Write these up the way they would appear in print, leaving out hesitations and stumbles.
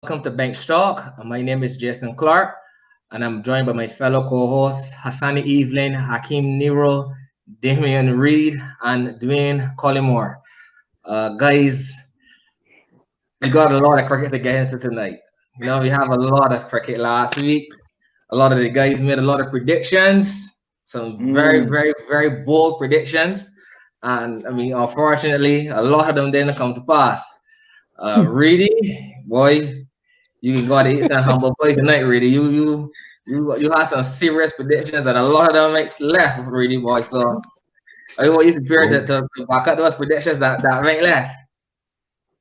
welcome to Bank Stock. My name is Jason Clark, and I'm joined by my fellow co-hosts Hassani Evelyn, Hakeem Nero, Damian Reed, and Dwayne Collymore. Guys, we got a lot of cricket to get into tonight. We have a lot of cricket last week. A lot of the guys made a lot of predictions, some very, very, very bold predictions. And I mean, unfortunately, a lot of them didn't come to pass. Reedy, boy, you got to eat some humble pie tonight, Reedy. You had some serious predictions, and a lot of them makes left, Reedy boy. So I want you prepared to back up those predictions that make left.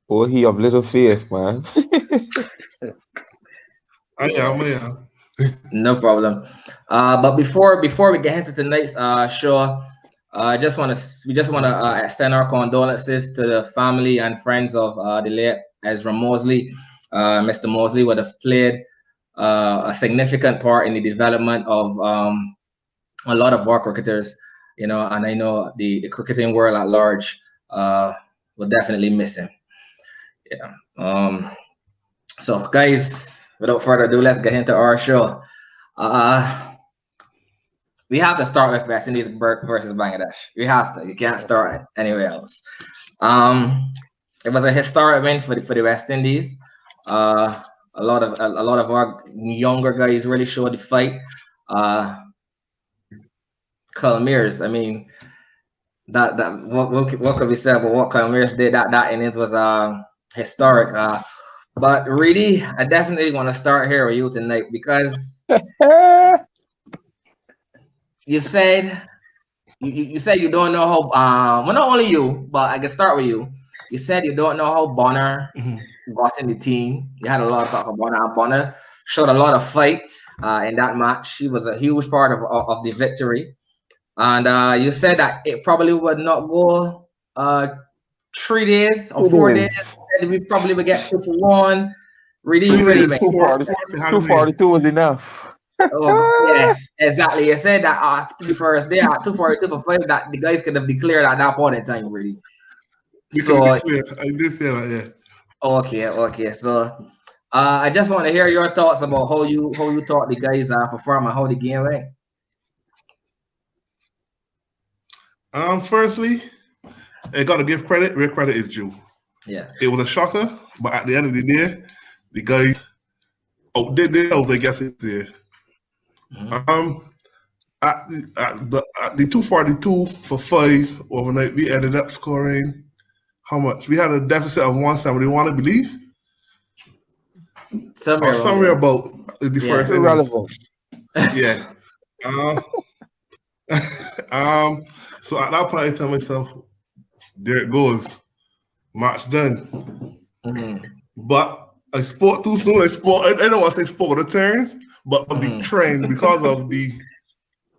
Oh, he of little faith, man. I am. No problem. But before we get into tonight's show, we just want to extend our condolences to the family and friends of the late Ezra Mosley. Mr. Mosley would have played a significant part in the development of a lot of our cricketers, and I know the cricketing world at large will definitely miss him. Yeah. So, guys, without further ado, let's get into our show. We have to start with West Indies versus Bangladesh. We have to. You can't start anywhere else. It was a historic win for the West Indies. A lot of our younger guys really showed the fight. Kalmirs, I mean, what could be said about what Kalmirs did? That innings was historic. But really, I definitely want to start here with you tonight because you said you don't know how. Well, not only you, but I can start with you. You said you don't know how Bonner got in the team. You had a lot of talk about Bonner. And Bonner showed a lot of fight in that match. He was a huge part of the victory. And you said that it probably would not go 3 days or 4 days. We probably would get 2-1. Really, really, 242 was enough. Oh, yes, exactly. You said that after the first day at 242 for 5 that the guys could have declared at that point in time, really. So I did say that, yeah. Okay. So I just want to hear your thoughts about how you thought the guys perform and how the game went. Firstly, I gotta give credit where credit is due. Yeah. It was a shocker, but at the end of the day, the guys outdid themselves, I guess it's there. At the 242 for 5 overnight, we ended up scoring how much? We had a deficit of 171, I believe. Somewhere about the first irrelevant. Yeah. So at that point, I tell myself, there it goes, match done. But I spoke too soon. I don't want to say spoke of the turn, but of the trend because of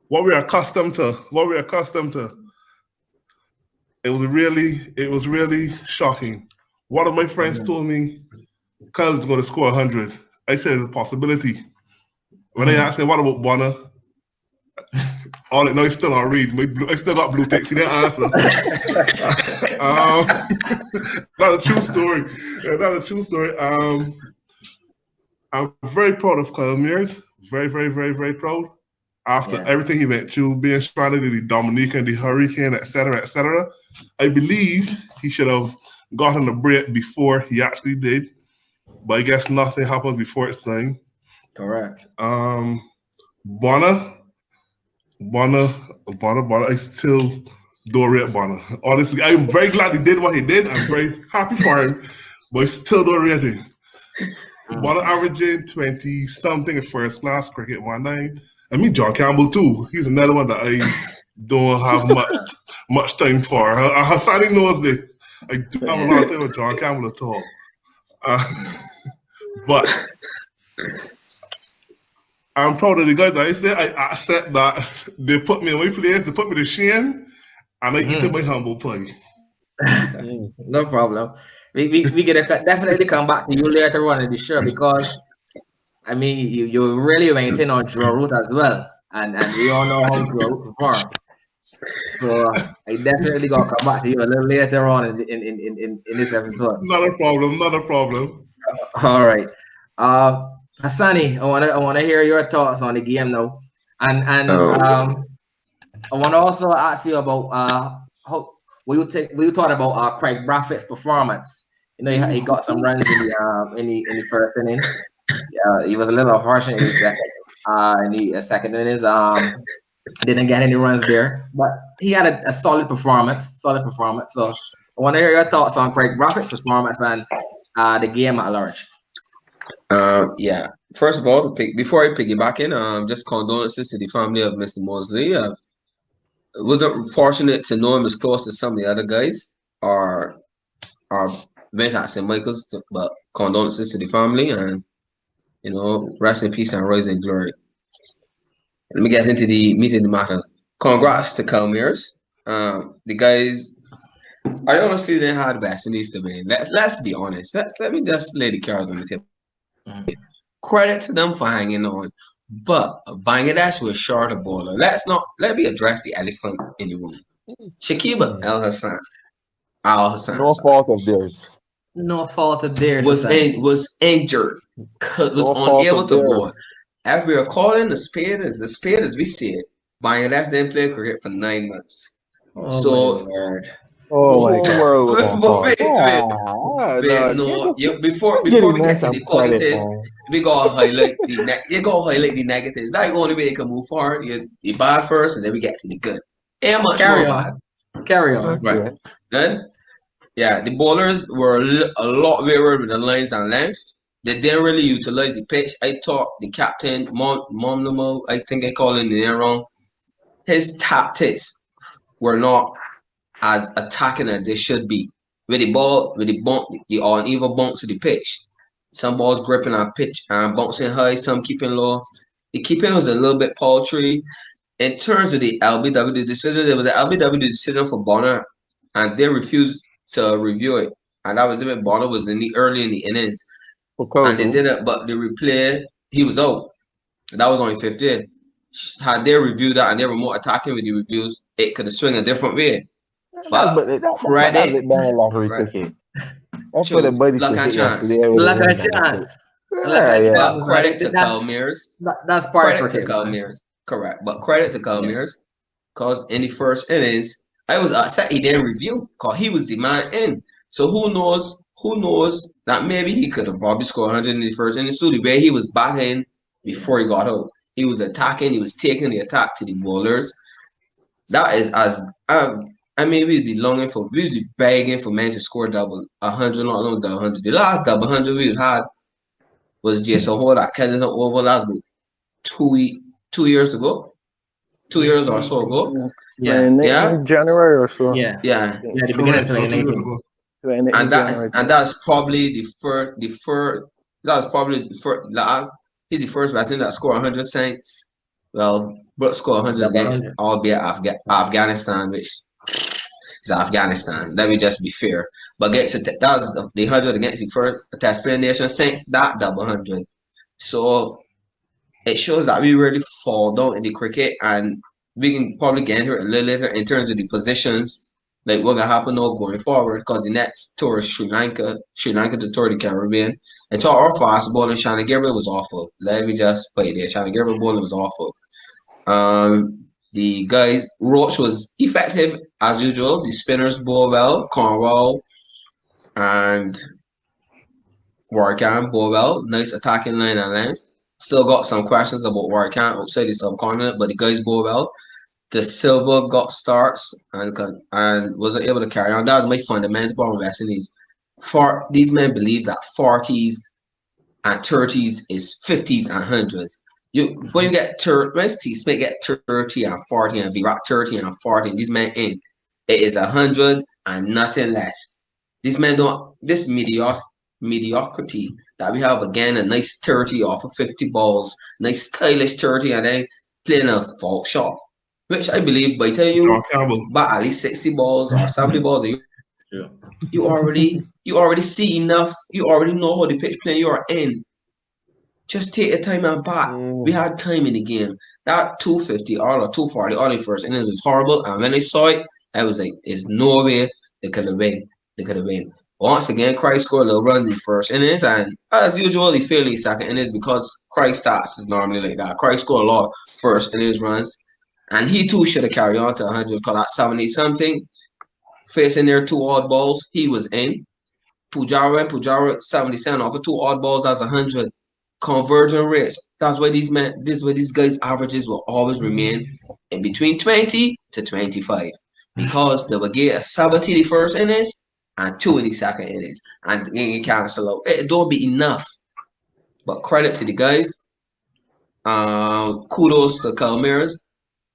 what we're accustomed to. It was really shocking. One of my friends told me Kyle is going to score 100. I said it's a possibility. When I asked him what about Bonner, all I know he's still on read. I still got blue ticks. He didn't answer. Not a true story. I'm very proud of Kyle Mears. Very, very, very, very proud. After everything he went through, being stranded in the Dominican, the hurricane, etc., I believe he should have gotten a break before he actually did. But I guess nothing happens before it's time. Correct. Bonner, I still don't rate Bonner. Honestly, I'm very glad he did what he did. I'm very happy for him, but I still don't rate him. Bonner averaging 20-something in first class cricket one night. I mean, John Campbell too. He's another one that I don't have much time for. Hassani knows this. I do have a lot of time with John Campbell at all. But I'm proud of the guys that I say. I accept that they put me in my place, they put me to shame, and I eat my humble pie. No problem. We gonna definitely come back to you later on in the show because I mean you really maintain on Joe Root as well, and we all know how Joe Root perform. So I definitely gonna come back to you a little later on in this episode. Not a problem. All right. Hassani, I wanna hear your thoughts on the game now, and I want to also ask you about how what you thought about Craig Braffett's performance. You know, he got some runs in the first innings. Yeah, he was a little unfortunate in the second. In the second innings, didn't get any runs there, but he had a solid performance. Solid performance. So I want to hear your thoughts on Craig Braffett's performance and the game at large. Yeah. First of all, before I piggyback in, just condolences to the family of Mr. Mosley. Wasn't fortunate to know him as close as some of the other guys or went at St. Michael's, but condolences to the family and rest in peace and rise in glory. Let me get into the meat of the matter. Congrats to Calmeers. The guys, I honestly didn't have the best in these domain. Let's be honest. Let me just lay the cards on the table. Credit to them for hanging on. But Bangladesh was short a bowler. Let me address the elephant in the room. Shakib Al Hassan. No fault of theirs. No fault of theirs. Was injured. Was unable to bowl. If we are calling the spade as we see it, Bangladesh didn't play cricket for 9 months. Oh my God. Before we get to the positives, we gotta highlight the negatives. That's the only way you can move forward. You bad first, and then we get to the good. Ain't much more bad. Carry on. Right. Good. Yeah, the bowlers were a lot weaker with the lines and length. They didn't really utilize the pitch. I thought the captain, Momnamal, I think I call him the name wrong. His tactics were not as attacking as they should be. With the uneven bumps to the pitch. Some balls gripping on pitch and bouncing high, some keeping low. The keeping was a little bit paltry. In terms of the LBW decision, there was an LBW decision for Bonner, and they refused to review it. And that was when Bonner was early in the innings. And they did it, but the replay, he was out. That was only 15. Had they reviewed that and they were more attacking with the reviews, it could have swung a different way. But credit. That's for the buddy luck and chance. Luck and chance. But credit to Calmeers. That's part credit to Calmeers. Correct. But credit to Calmeers. Because in the first innings, I was upset he didn't review because he was the man in. So who knows that maybe he could have probably scored 100 in the first inning. So the way he was batting before he got out, he was attacking, he was taking the attack to the bowlers. That is as I mean, we'd be begging for men to score double 100, not only double 100. The last double 100 we had was Jason Hall at Kensington Oval last 2 years ago. 2 years or so ago. Yeah. January or so. Yeah. The beginning of 2019. And that's probably the first. That's probably the first. He's the first batsman that scored 100 since. Well, Brooks scored 100 against, albeit Afghanistan, which is Afghanistan. Let me just be fair. But that was the 100 against the first test playing nation since that double 100. So it shows that we really fall down in the cricket, and we can probably get into it a little later in terms of the positions. Like what gonna happen now going forward, because the next tour is Sri Lanka to tour the Caribbean. And to our fast bowling, Shannon Gabriel was awful. Let me just put it there. Shannon Gabriel bowling was awful. The guys, Roach was effective as usual. The spinners bowl well. Cornwall and Warkan bowl well. Nice attacking line and length. Still got some questions about Warkan outside the subcontinent, but the guys bowl well. The Silva got starts and wasn't able to carry on. That was my fundamental problem with West Indies. These men believe that 40s and 30s is 50s and 100s. When you get Smith get 30 and 40 and Virat 30 and 40, these men in, it is 100 and nothing less. These men don't, this mediocrity that we have again, a nice 30 off of 50 balls, nice stylish 30 and then playing a false shot. Which I believe by the time you bat at least 60 balls or 70 balls, you already see enough. You already know how the pitch plan you are in. Just take the time and bat. We had time in the game. That 250 or 240 all in first innings was horrible. And when I saw it, I was like, "There's no way they could have win. they could have been. Once again, Craig scored a little run in the first innings, and as usual, he failed in the second innings because Craig stats is normally like that. Craig scored a lot of first innings runs, and he too should have carried on to 100 because at 70 something, facing their 2 odd balls, he was in. Pujara 77 off of 2 odd balls, that's 100. Conversion rates, that's why these guys' averages will always remain in between 20 to 25 because they will get a 70 the first innings and 2 in the second innings, and then you cancel out. It don't be enough. But credit to the guys. Kudos to Calmeras.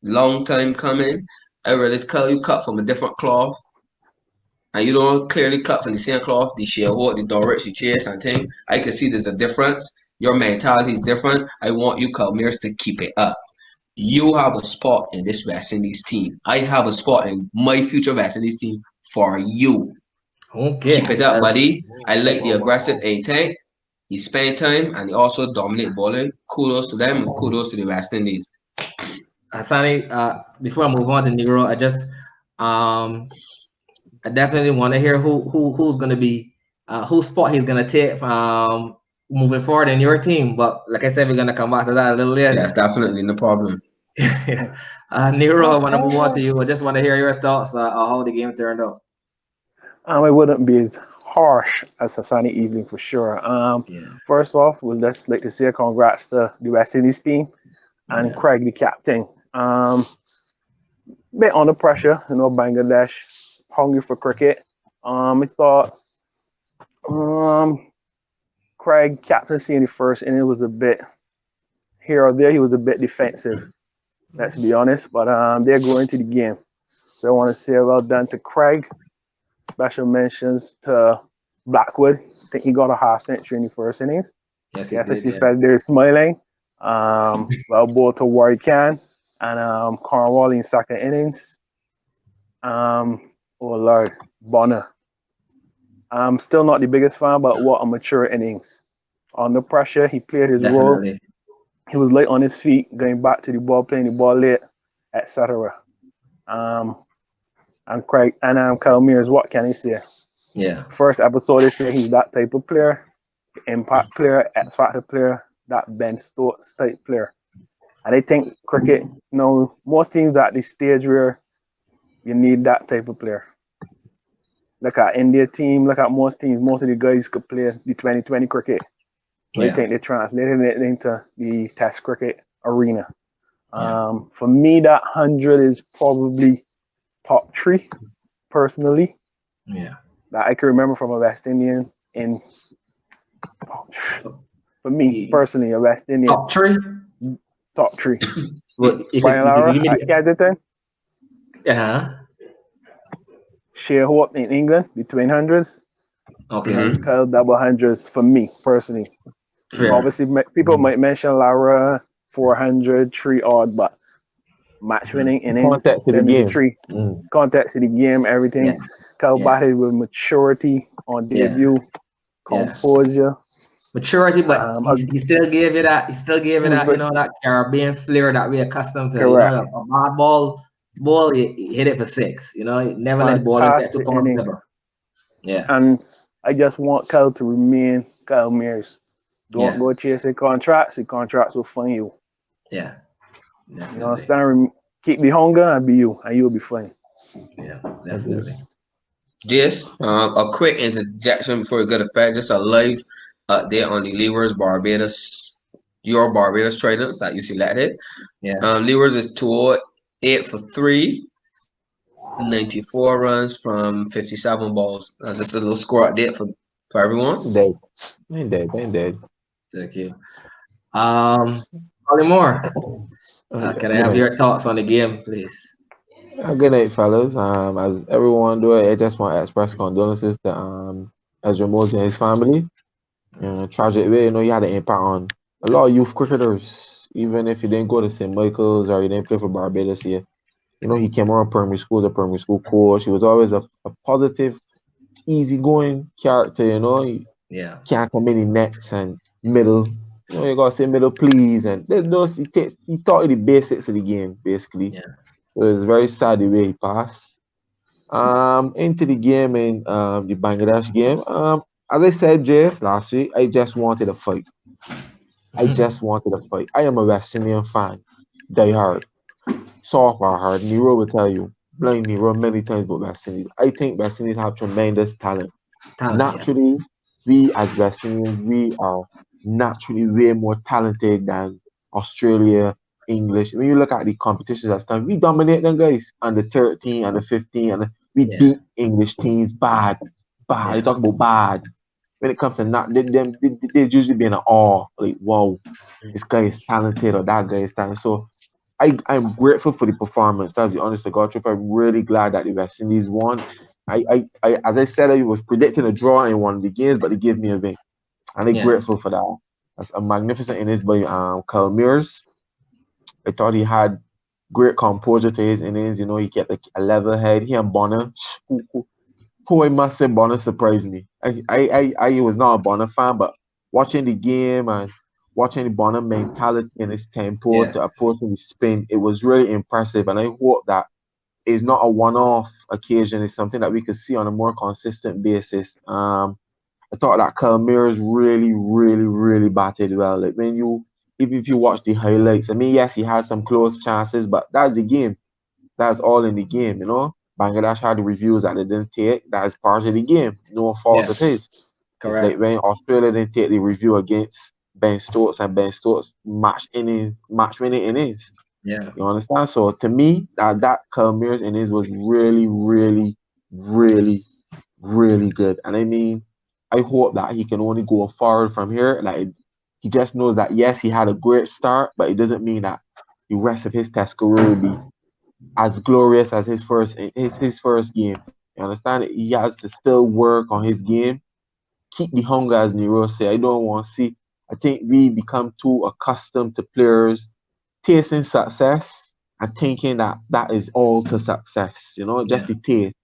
Long time coming. I realize you cut from a different cloth. And you don't clearly cut from the same cloth, the sharehold, the direct, the chase and thing. I can see there's a difference. Your mentality is different. I want you Calmeras to keep it up. You have a spot in this West Indies team. I have a spot in my future West Indies team for you. Okay. Keep it up, buddy. I like the aggressive aim tank. He spent time and he also dominate bowling. Kudos to them and kudos to the West Indies. Hassani, before I move on to Negro, I definitely want to hear who's going to be whose spot he's going to take moving forward in your team. But like I said, we're going to come back to that a little later. Yes, definitely, no problem. Nero, I want to move on to you. I just want to hear your thoughts on how the game turned out. It wouldn't be as harsh as a sunny evening for sure. First off, we'd just like to say congrats to the West Indies team and Craig, the captain. Bit under pressure, Bangladesh, hungry for cricket. I thought Craig captaincy in the first inning was a bit here or there. He was a bit defensive, let's be honest. But they're going to the game. So I want to say well done to Craig. Special mentions to Blackwood. I think he got a half century in the first innings. Yes, he did. He felt there smiling. Well, both to Warwican and Cornwall in second innings. Oh Lord, Bonner. I'm still not the biggest fan, but what a mature innings. Under pressure, he played his role. He was late on his feet, going back to the ball, playing the ball late, etc. And Craig and Calmeras, what can I say? Yeah. First episode, they say he's that type of player, impact player, X factor player, that Ben Stokes type player. And I think cricket, most teams at this stage where you need that type of player. Look at India team, look at most teams, most of the guys could play the 2020 cricket. So I think they translated it into the test cricket arena. For me, that 100 is probably top 3, personally. Yeah. That I can remember from a West Indian for me, personally, a West Indian. Top 3? Top 3. Well, Brian Lara at Kensington. Shea Hope in England, between hundreds. Okay. Kyle double hundreds for me, personally. Fair. Obviously, people might mention Lara 400, 3 odd, but match winning innings, context of the game, context of the game, everything. Kyle batted with maturity on debut, composure, maturity, but he still gave it that. He still gave it that. That Caribbean flair that we're accustomed to. Correct. A bad ball, he hit it for 6. Never let the ball get too comfortable. Yeah. And I just want Kyle to remain Kyle Mears. Don't go chasing contracts. The contracts will find you. Yeah. Definitely. Keep the hunger and be you, and you'll be fine. Yeah, definitely. Just a quick interjection before we go to fact. Just a live update on the Lewers Barbados, your Barbados traders that you selected. Yeah. Lewers is 208 for 3, 94 runs from 57 balls. That's just a little score update for everyone. Ain't dead. Thank you. Holly Moore, can I have your thoughts on the game, please? Good night, fellas. As everyone do it, I just want to express condolences to Ezra Mosey and his family. Tragic way, he had an impact on a lot of youth cricketers. Even if he didn't go to St. Michael's or he didn't play for Barbados here, he came around primary school, the primary school coach. He was always a positive, easygoing character. He can't come in the nets and middle. You gotta say middle, please, and he taught you the basics of the game, basically. Yeah. So it's very sad the way he passed. Into the game in the Bangladesh game. As I said just last week, I just wanted a fight. I just wanted a fight. I am a West Indian fan, die hard, soft or hard. Nero will tell you, blind Nero many times about West Indies. I think West Indies have tremendous talent. Talent, yeah. Naturally, we as West Indians, we are naturally way more talented than Australia, English. When you look at the competitions that's come, we dominate them guys under 13, under 15, and we Yeah. beat English teams bad. Bad. Yeah. You talk about bad. When it comes to not they usually be in awe, like, wow, this guy is talented or that guy is talented. So I'm grateful for the performance. That's the honest to God truth. I'm really glad that the West Indies won. As I said, I was predicting a draw in one of the games, but they gave me a win, and I'm Yeah. grateful for that. That's a magnificent innings by Kyle Mears. I thought he had great composure to his innings. You know, he kept a level head. He and Bonner, who I must say, Bonner surprised me. I was not a Bonner fan, but watching the game and watching the Bonner mentality and his tempo Yes. to opposing the spin, it was really impressive. And I hope that is not a one-off occasion. It's something that we could see on a more consistent basis. I thought that Calmira's really, really, really batted well. Like when you, even if you watch the highlights, I mean, yes, he had some close chances, but that's the game. That's all in the game, you know. Bangladesh had the reviews that they didn't take. That is part of the game. No fault Yeah. of his. It's like Correct. when Australia didn't take the review against Ben Stokes and Ben Stokes match winning innings. Yeah. You understand? So to me, that Calmira's innings was really, really, really, really good. And I mean, I hope that he can only go forward from here. Like he just knows that yes, he had a great start, but it doesn't mean that the rest of his test career will be as glorious as his first game. You understand? He has to still work on his game, keep the hunger, as Nero say. I don't want to see. I think we become too accustomed to players tasting success and thinking that that is all to success. You know, just Yeah. the taste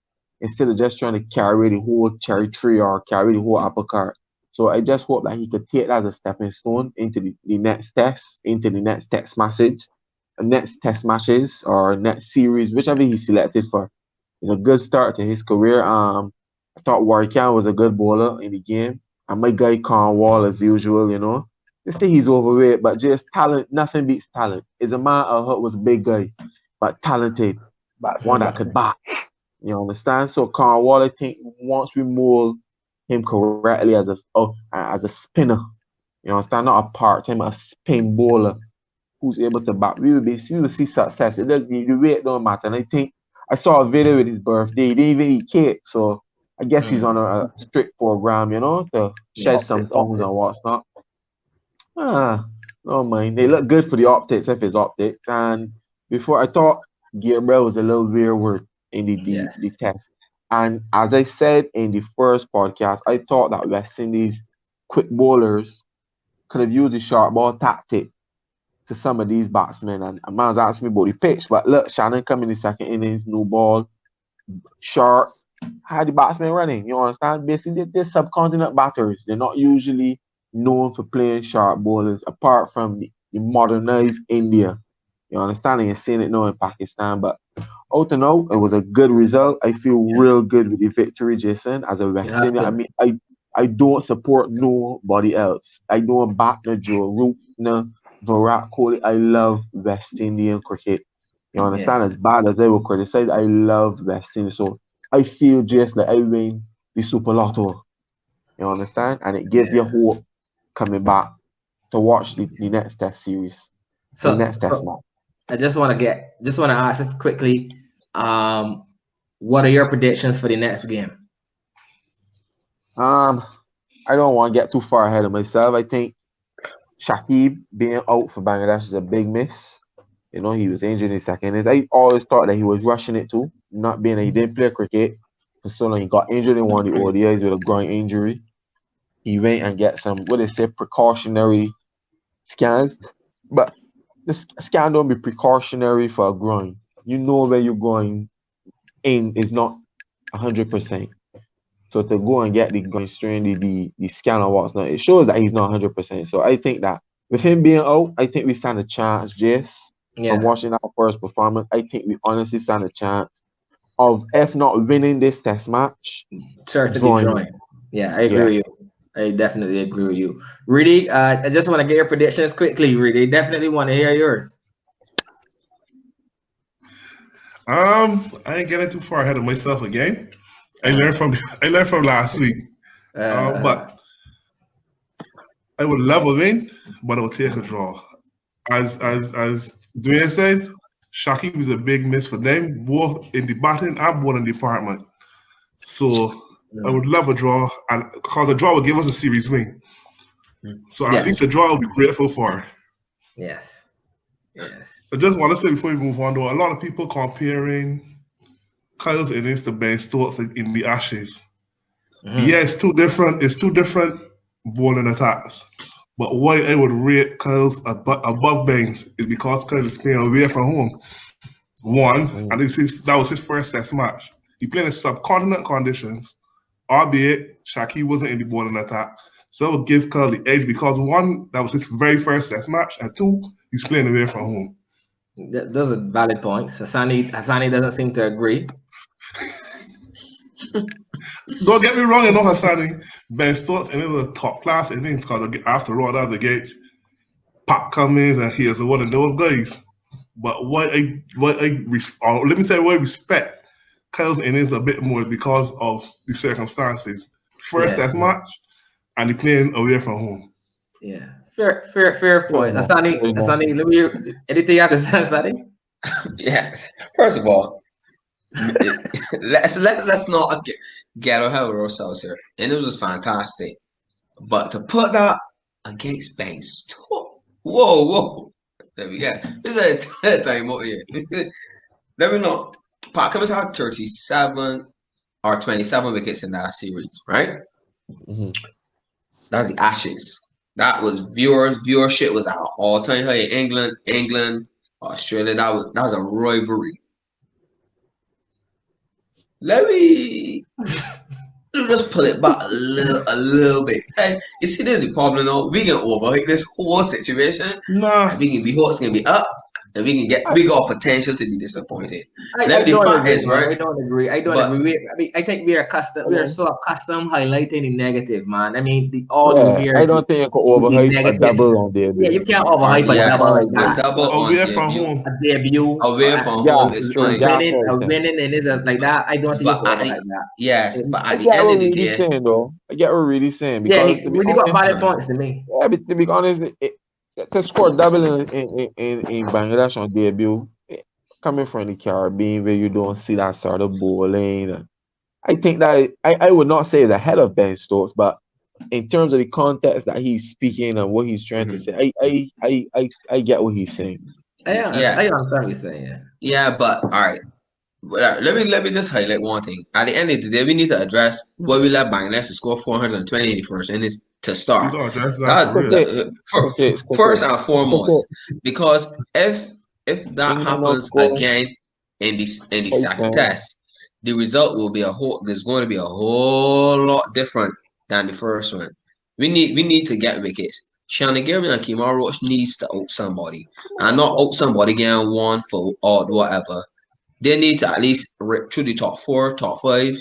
instead of just trying to carry the whole cherry tree or carry the whole apple cart. So I just hope that he could take that as a stepping stone into the next test, into the next test matches or next series, whichever he's selected for. It's a good start to his career. I thought Warwick was a good bowler in the game. And my guy Cornwall as usual, you know. They say he's overweight, but just talent, nothing beats talent. Is a man I heard was a big guy, but talented, one Batsman, that could batsman. bat. You understand? So Cornwall, I think once we mold him correctly as a spinner, you understand, not a part time, a spin bowler who's able to bat, we will see success. It does the weight don't matter. And I think I saw a video with his birthday. He didn't even eat cake, so I guess he's Mm. on a strict program, you know, to Yeah. shed some Optics, pounds and optics. whatnot. Ah, no mind. They look good for the optics if it's optics. And before I thought Gabriel was a little weird in Yes. the test. And as I said in the first podcast, I thought that West Indies quick bowlers could have used the short ball tactic to some of these batsmen. And a man's asking me about the pitch, but look, Shannon come in the second innings, no ball, short, had the batsmen running. You understand? Basically, they're subcontinent batters. They're not usually known for playing sharp bowlers, apart from the modernized India. You understand? And you're seeing it now in Pakistan. But out and out, it was a good result. I feel Yeah. real good with the victory, Jason, as a You West have Indian. I to. mean, I don't support nobody else. I don't back no Joe Root, no Virat Kohli. I love West Indian cricket. You understand? Yes. As bad as they will criticize, I love West Indian. So I feel just like I win the Super Lotto. You understand? And it gives you Yeah. hope coming back to watch the next test series, the So, next test match. I just want to ask if quickly, um, what are your predictions for the next game? Um, I don't want to get too far ahead of myself. I think Shakib being out for Bangladesh is a big miss. You know, he was injured in his second innings. I always thought that he was rushing it too, not being that he didn't play cricket for so long. He got injured in one of the ODIs with a groin injury. He went and get some, what they say, precautionary scans. But the scan don't be precautionary for a groin. You know where you're going in is not 100%. So to go and get the groin strain, the scan or what's not, it shows that he's not 100%. So I think that with him being out, I think we stand a chance, Jace. From Yeah. watching our first performance, I think we honestly stand a chance. of if not winning this test match, Certainly drawing it. drawing. Yeah, I agree Yeah. with you. I definitely agree with you. Rudy, I just want to get your predictions quickly, Rudy. Definitely want to hear yours. I ain't getting too far ahead of myself again. I learned from last week. But I would love a win, but I would take a draw. As Dwayne said, Shaki was a big miss for them, both in the batting and bowling department. So I would love a draw, and because the draw would give us a series win. So at least a Yes. draw I would be grateful for. Yes. Yes. I just want to say before we move on, though, a lot of people comparing Kyle's innings to Ben Stokes in the Ashes. Yeah, it's two different. It's two different bowling attacks. But why I would rate Kyle's above Ben's is because Kyle is playing away from home. One, and that was his first test match. He played in subcontinent conditions, albeit Shaki wasn't in the bowling attack. So I would give Kyle the edge because one, that was his very first test match, and two, he's playing away from home. Those are valid points. Hassani doesn't seem to agree. Don't get me wrong, you know Hassani, Ben Stokes and it was a top class innings because after all that the gate, Pop Cummins and he is one of those guys. But what I let me say what I respect Kyle's innings a bit more because of the circumstances. First test match and he playing away from home. Yeah. Fair point. Hassani, let me anything you have to say, Hassani? Yes. First of all, let's not get ahead of ourselves here. And it was fantastic. But to put that against Banks, whoa. There we go. This is a third time out here. Let me know. Pat Cummins had 37 or 27 wickets in that series, right? That's the Ashes. That was viewership was at an all-time high in England, Australia. That was a rivalry. Let me just pull it back a little bit. Hey, you see, there's the problem now. We can overhype this whole situation. Nah. And we can be hopes can be up, and we got potential to be disappointed. I don't agree. I think we are so accustomed highlighting the negative, man. I mean, all you hear. I don't think you could overhype a double on debut. Yeah, you can't overhype a double on away from home. A debut. Away from home is fine. Winning and it's like that. I don't think you can overhype that. Yes, but at the end of the day, saying though, I get what we're really saying. Because he really got valid points to me. Yeah, but to be honest, to score double in Bangladesh on debut, coming from the Caribbean where you don't see that sort of bowling, I think that I would not say it's ahead of Ben Stokes, but in terms of the context that he's speaking and what he's trying to say, I get what he's saying. I understand what you're saying. Yeah, but all right. Let me just highlight one thing. At the end of the day, we need to address why we let Bangladesh to score 420 in the first innings to start. First and foremost, because if that happens again in the second test, the result will be there's going to be a whole lot different than the first one. We need to get wickets. Shanagiri and Kemar Roach needs to out somebody, and not out somebody getting one for odd whatever. They need to at least rip through the top 4, top 5.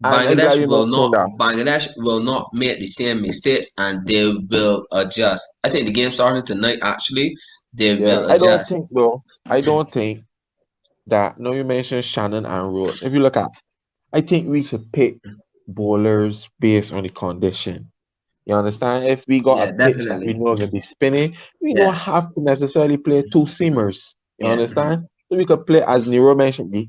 Bangladesh will not make the same mistakes, and they will adjust. I think the game starting tonight. Actually, they will adjust. I don't think that. No, you mentioned Shannon and Roach. If you look at, I think we should pick bowlers based on the condition. You understand? If we got a pitch that we know are gonna be spinning, we don't have to necessarily play 2 seamers. You understand? So we could play, as Nero mentioned, the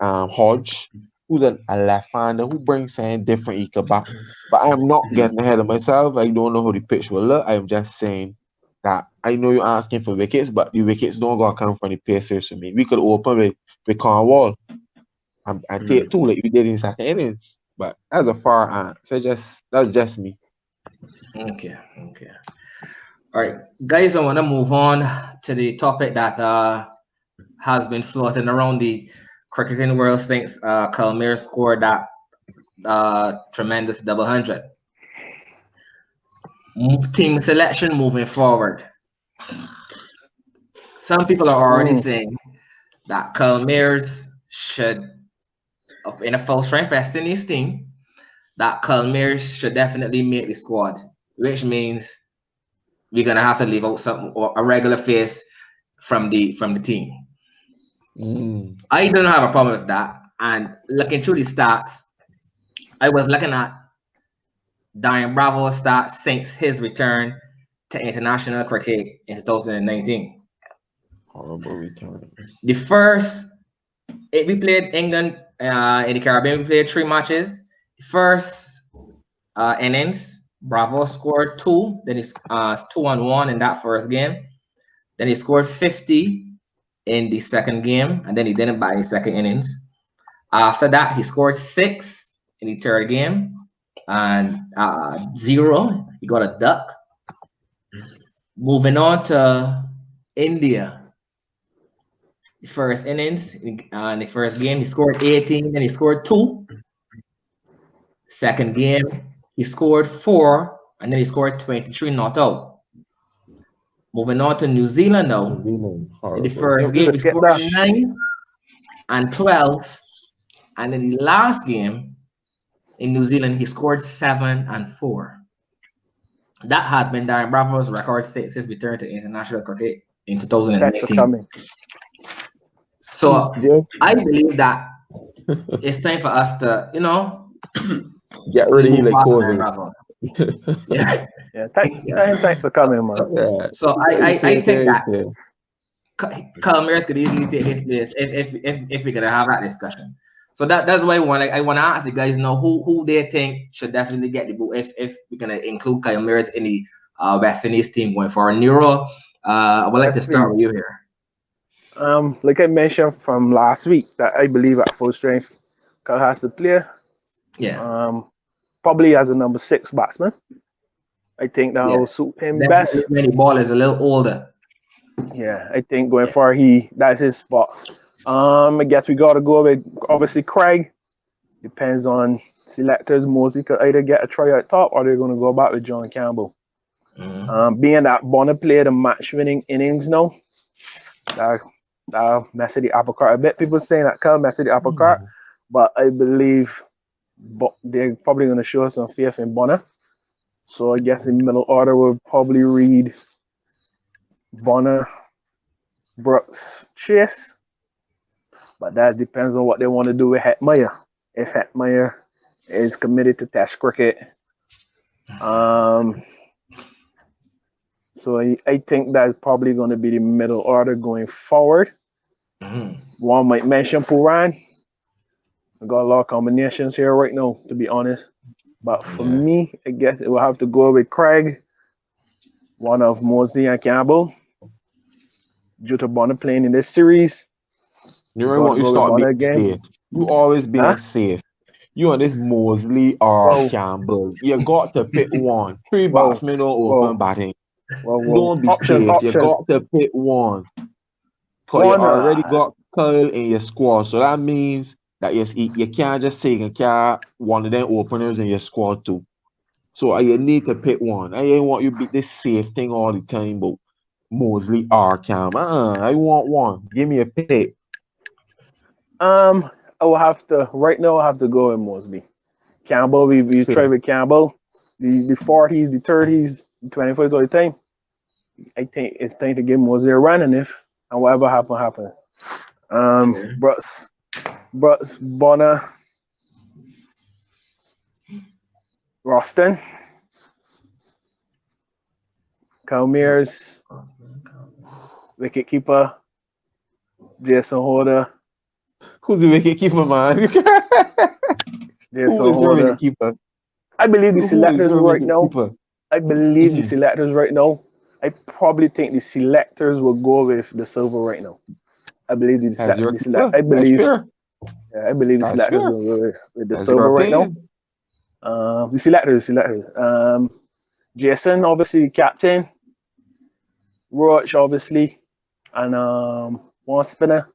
Hodge, who's a left-hander who brings something different he could back. But I'm not getting ahead of myself. I don't know how the pitch will look. I'm just saying that I know you're asking for wickets, but the wickets don't gotta come from the pacers for me. We could open with Cornwall and take 2 like we did in second innings. But that's a far answer. That's just me. Okay. All right, guys, I want to move on to the topic that has been floating around the cricketing world since Kalmir scored that tremendous double 100. Team selection moving forward. Some people are already saying that Kalmirs should in a full strength West Indies team, that Kalmir should definitely make the squad, which means we're gonna have to leave out some or a regular face from the team. I don't have a problem with that. And looking through the stats, I was looking at Darren Bravo's stats since his return to international cricket in 2019. Horrible return. The first, we played England in the Caribbean. We played 3 matches. The first innings, Bravo scored 2. Then he's 2-1 in that first game. Then he scored 50 in the second game, and then he didn't bat in the second innings. After that, he scored 6 in the third game, and 0. He got a duck. Moving on to India. The first innings, in the first game, he scored 18, then he scored 2. Second game, he scored 4, and then he scored 23 not out. Moving on to New Zealand now. In the first game, he scored 9 and 12. And in the last game in New Zealand, he scored 7 and 4. That has been Darren Bravo's record since his return to international cricket in 2019. So I believe that it's time for us to, get rid of him like COVID. Thanks for coming, man. Yeah. So I think that Kalmiris could easily take his place if we're gonna have that discussion. So that's why I want to ask the guys know who they think should definitely get the boot if we're gonna include Kalmiris in the West Indies team going forward. Nero, I would like to start with you here. Like I mentioned from last week, that I believe at full strength, Kyle has to play. Yeah. Probably as a number 6 batsman. I think that will suit him best. When the ball is a little older. Yeah, I think going forward, that's his spot. I guess we gotta go with obviously Craig. Depends on selectors. Mosley could either get a try at top or they're gonna go back with John Campbell. Being that Bonner played a match-winning innings now, that messed the apple cart a bit. People saying that Kyle messed the apple cart, but I believe they're probably gonna show some faith in Bonner. So I guess in middle order will probably read Bonner, Brooks, Chase. But that depends on what they want to do with Hetmeyer. If Hetmeyer is committed to Test cricket. So I think that's probably going to be the middle order going forward. One might mention Puran. I got a lot of combinations here right now, to be honest. But for me, I guess it will have to go with Craig, one of Mosley and Campbell. Due to Bonner playing in this series. You really want you start being safe. You always being safe. You on this Mosley or Campbell. You got to pick one. 3 batsmen don't open batting. Don't be safe. You got to pick one. Because you already got Kyle in your squad. So that means that you can't just say you can't one of them openers in your squad too. So you need to pick one. I ain't want you beat this safe thing all the time, but Mosley or Cam. I want one. Give me a pick. I will have to right now. I have to go with Mosley. Campbell, we try with Campbell. The 40s, the 30s, the 25s all the time. I think it's time to give Mosley a run, and whatever happens. Brooks, Bonner, Roston, Kalmir's wicket keeper, Jason Holder. Who's the wicket keeper, man? Jason Holder. Wicket keeper? I believe the selectors right now. The selectors right now. I probably think the selectors will go with the silver right now. I believe the selectors. I believe the selectors will go with the silver right now. The selectors. Jason, obviously the captain. Roach, obviously, and one spinner.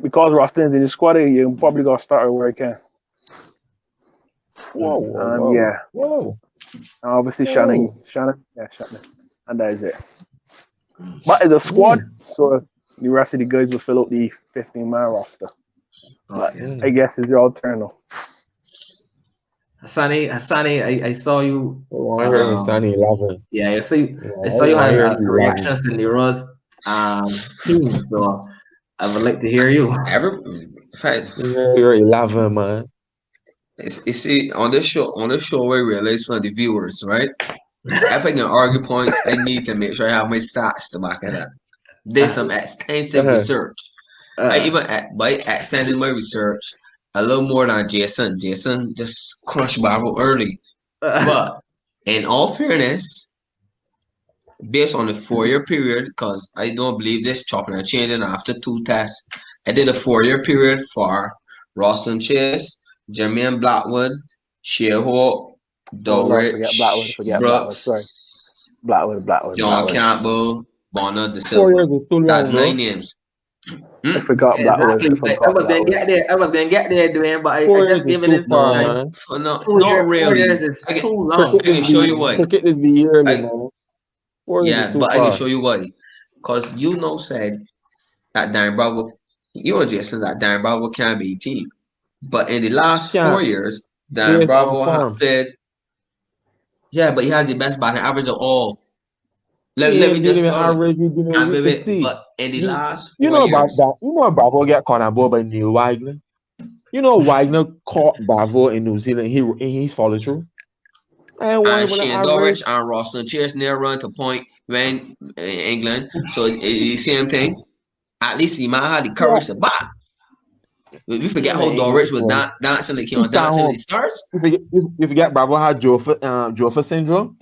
Because Roston's in the squad, you probably got to start where he can. Whoa. Obviously, Shannon. And that is it. But it's a squad, so the rest of the guys will fill out the 15-man roster. But Okay. I guess it's your turn now. Hassani, I saw you. Oh, I heard Hassani 11. Yeah, Yeah, I saw you I had heard he 11. reactions to Nero's team, so I would like to hear you. Every fact, You're 11, man. you see on this show we realize from the viewers, right? If I can argue points, I need to make sure I have my stats to back it up. Did some extensive research. I even by extending my research a little more than Jason. Jason just crushed Bravo early. But in all fairness, based on the 4-year period, because I don't believe this chopping and changing after 2 tests, I did a 4-year period for Rawson Chase, Jermaine Blackwood, Shearhawk, Oh Lord, forget Blackwood, Dulwich, forget Blackwood. Sorry. Brooks, Blackwood. John Campbell, Bonner, De 4 Silva. years is too That's long, bro. 9 names. I forgot Blackwood. Exactly. I was gonna get there. Dwayne, but I 4 years just is gave it too in far, time. man. No, 2 not years, 4 really. years is I can, too long. I can show you why. Cricket is the yearly, I, man. 4 years is yeah, too but I can far. show you why. Because said that Darren Bravo, you and Jason, that Darren Bravo can be a team. But in the last 4 years, Darren Based on Bravo has form. played. Yeah, but he has the best batting average of all. Let He me ain't just giving sorry. average, he giving And baby, see. but in the last You 4 know about years, that. You know Bravo get caught on board by Neil Wagner. You know Wagner caught Bravo in New Zealand. He's followed through. and Shane Dulwich and Rawson Chase near run to point when in England. So it's the same thing. At least he might have the courage to bat. We forget how Dulwich was dancing like he was dancing with the stars. You forget Bravo had Jofa syndrome.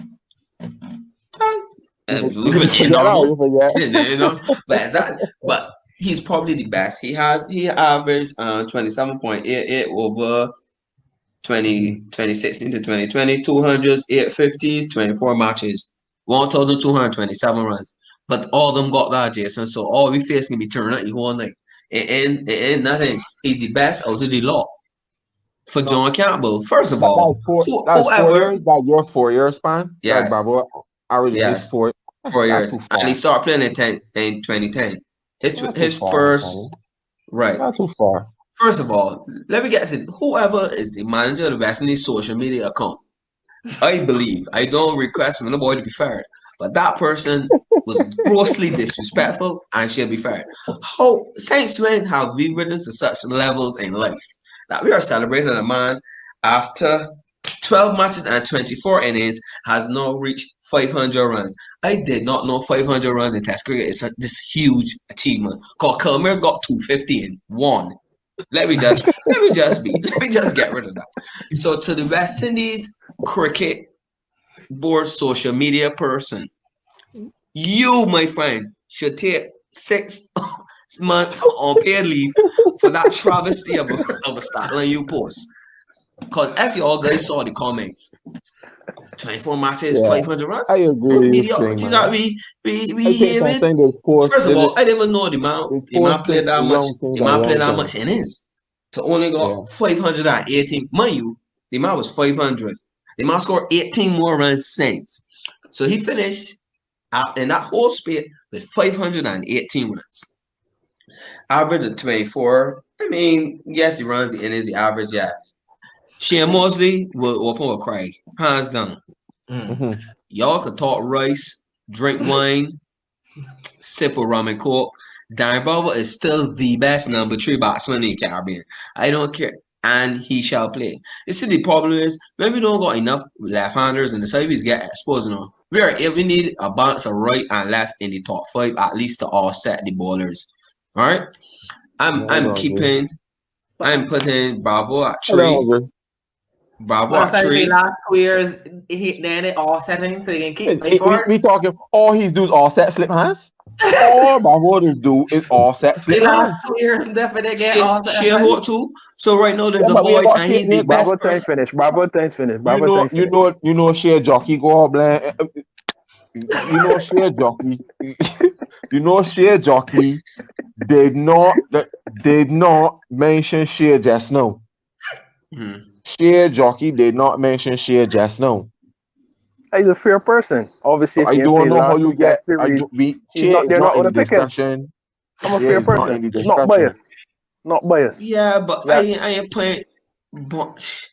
You know, but exactly. But he's probably the best. He averaged 27.88 over 2016 to 2020, 200, 850s, 24 matches, 1,227 runs. But all of them got that, Jason. So all we face can be turned out the whole night. It ain't nothing. He's the best out of the lot. For John Campbell, first of all, whoever. That's your 4-year span. Yes. That Bravo already Yes. 4 years. And he started playing in 2010. His first. Right. Not too far. First of all, let me get to whoever is the manager of the West Indies social media account. I believe, I don't request from nobody to be fired, but that person was grossly disrespectful and should be fired. How, since when have we risen to such levels in life that we are celebrating a man after 12 matches and 24 innings has now reached 500 runs? I did not know 500 runs in Test cricket is this huge achievement. Because Kilmer's got 250 in one. Let me just get rid of that. So to the West Indies cricket board social media person, you, my friend, should take 6 months on paid leave for that travesty of a stat line you post. Because if y'all guys saw the comments, 24 matches, 500 runs. I agree. Mediocrity that we having. First of all, I didn't even know the man played that much. The man played that much innings. To only got 518. Mind you, the man was 500. The man scored 18 more runs since. So he finished in that whole spit with 518 runs. Average of 24. I mean, yes, he runs the innings, the average, yeah. Shane Mosley will open with Craig. Hands down. Mm-hmm. Y'all could talk rice, drink wine, sip of rum and coke. Darren Bravo is still the best number 3 batsman in the Caribbean. I don't care. And he shall play. You see, the problem is when we don't got enough left-handers and the sideways get exposed, you know. We need a balance of right and left in the top 5 at least to offset the bowlers. All right? I'm putting Bravo at 3. Bravo at 3. Last 2 years, then it all setting so you can keep playing for it. We talking all he's do is offset slip hands. All Bravo do is offset slip hands. Last 2 years, definitely get offset. Shearhawk too. So right now there's a void and he's the best person. Bravo time's finished. You know Shea Jockey go up blind. You know Shea Jockey. You know Shea Jockey did not mention Shea just now. Shea Jockey did not mention Shea just now. He's a fair person. Obviously, so I don't know how you get. Series, They're not in the discussion. I'm a fair person. Not biased. Not biased. Yeah, but Yeah. I ain't playing. But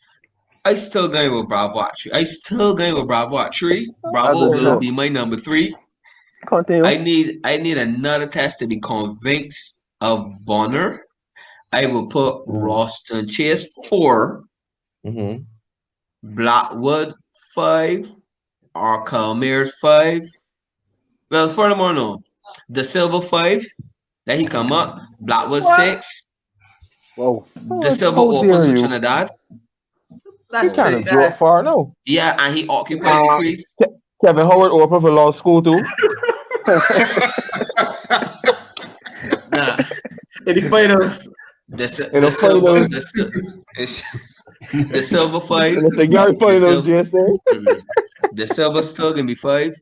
I still going with Bravo at 3. I still going with Bravo at 3. Bravo That's a will show. be my number 3. Continue. I need another test to be convinced of Bonner. I will put Roston Chase 4, Mm-hmm. Blackwood 5, or Calmere's 5. Well, furthermore, no. The Silver 5, that he come up. Blackwood 6. Whoa. The Silver How opens dare to you? Trinidad. He That's kind of dropped Trinidad. far now. Yeah, and he occupied the crease. Kevin Howard open for law school too. Nah. In the finals. The In the the silver finals, the silver 5. in the Figari The finals, silver Jason. the silver still gonna be 5.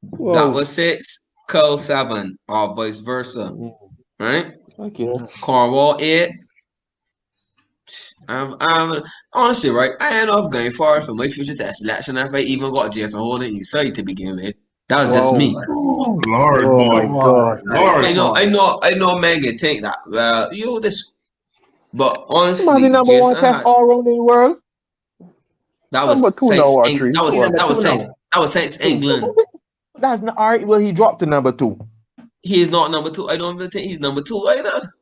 That Whoa. was 6. Curl 7, or vice versa. Right? Okay. Cornwall 8. I'm honestly right. I ain't off going far for my future test selection if I even got Jason Holden inside to begin with. That was just me. Lord, Oh boy. my God. Lord. I know men can think that. Well, this, but honestly, Somebody number one Jason test had all around the world. that Number was 2 now since or 3? Number 2 now. that was since England. That's not all right. Well, he dropped to number 2. He is not number 2. I don't even think he's number 2 either.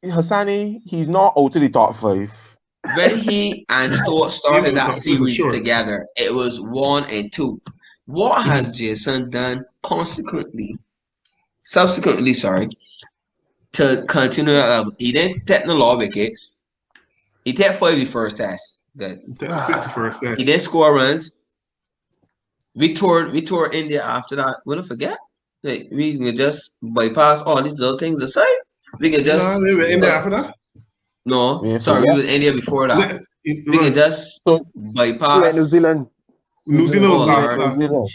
Hassani, he's not out of the top 5. When he and Stuart You know, started that top 2 for series sure. together, it was 1 and 2. What has Jason done subsequently, to continue that level? He didn't take no law wickets. He took 5 the first test. Good. Top 6 the first day. He didn't score runs. We toured India after that. We don't forget. Like, we can just bypass all these little things aside. We can just No, we were in there after that. no. Yeah, Sorry, we forget. were India before that. We can just So, bypass. New Zealand. New Zealand was Oh, after Lord. that.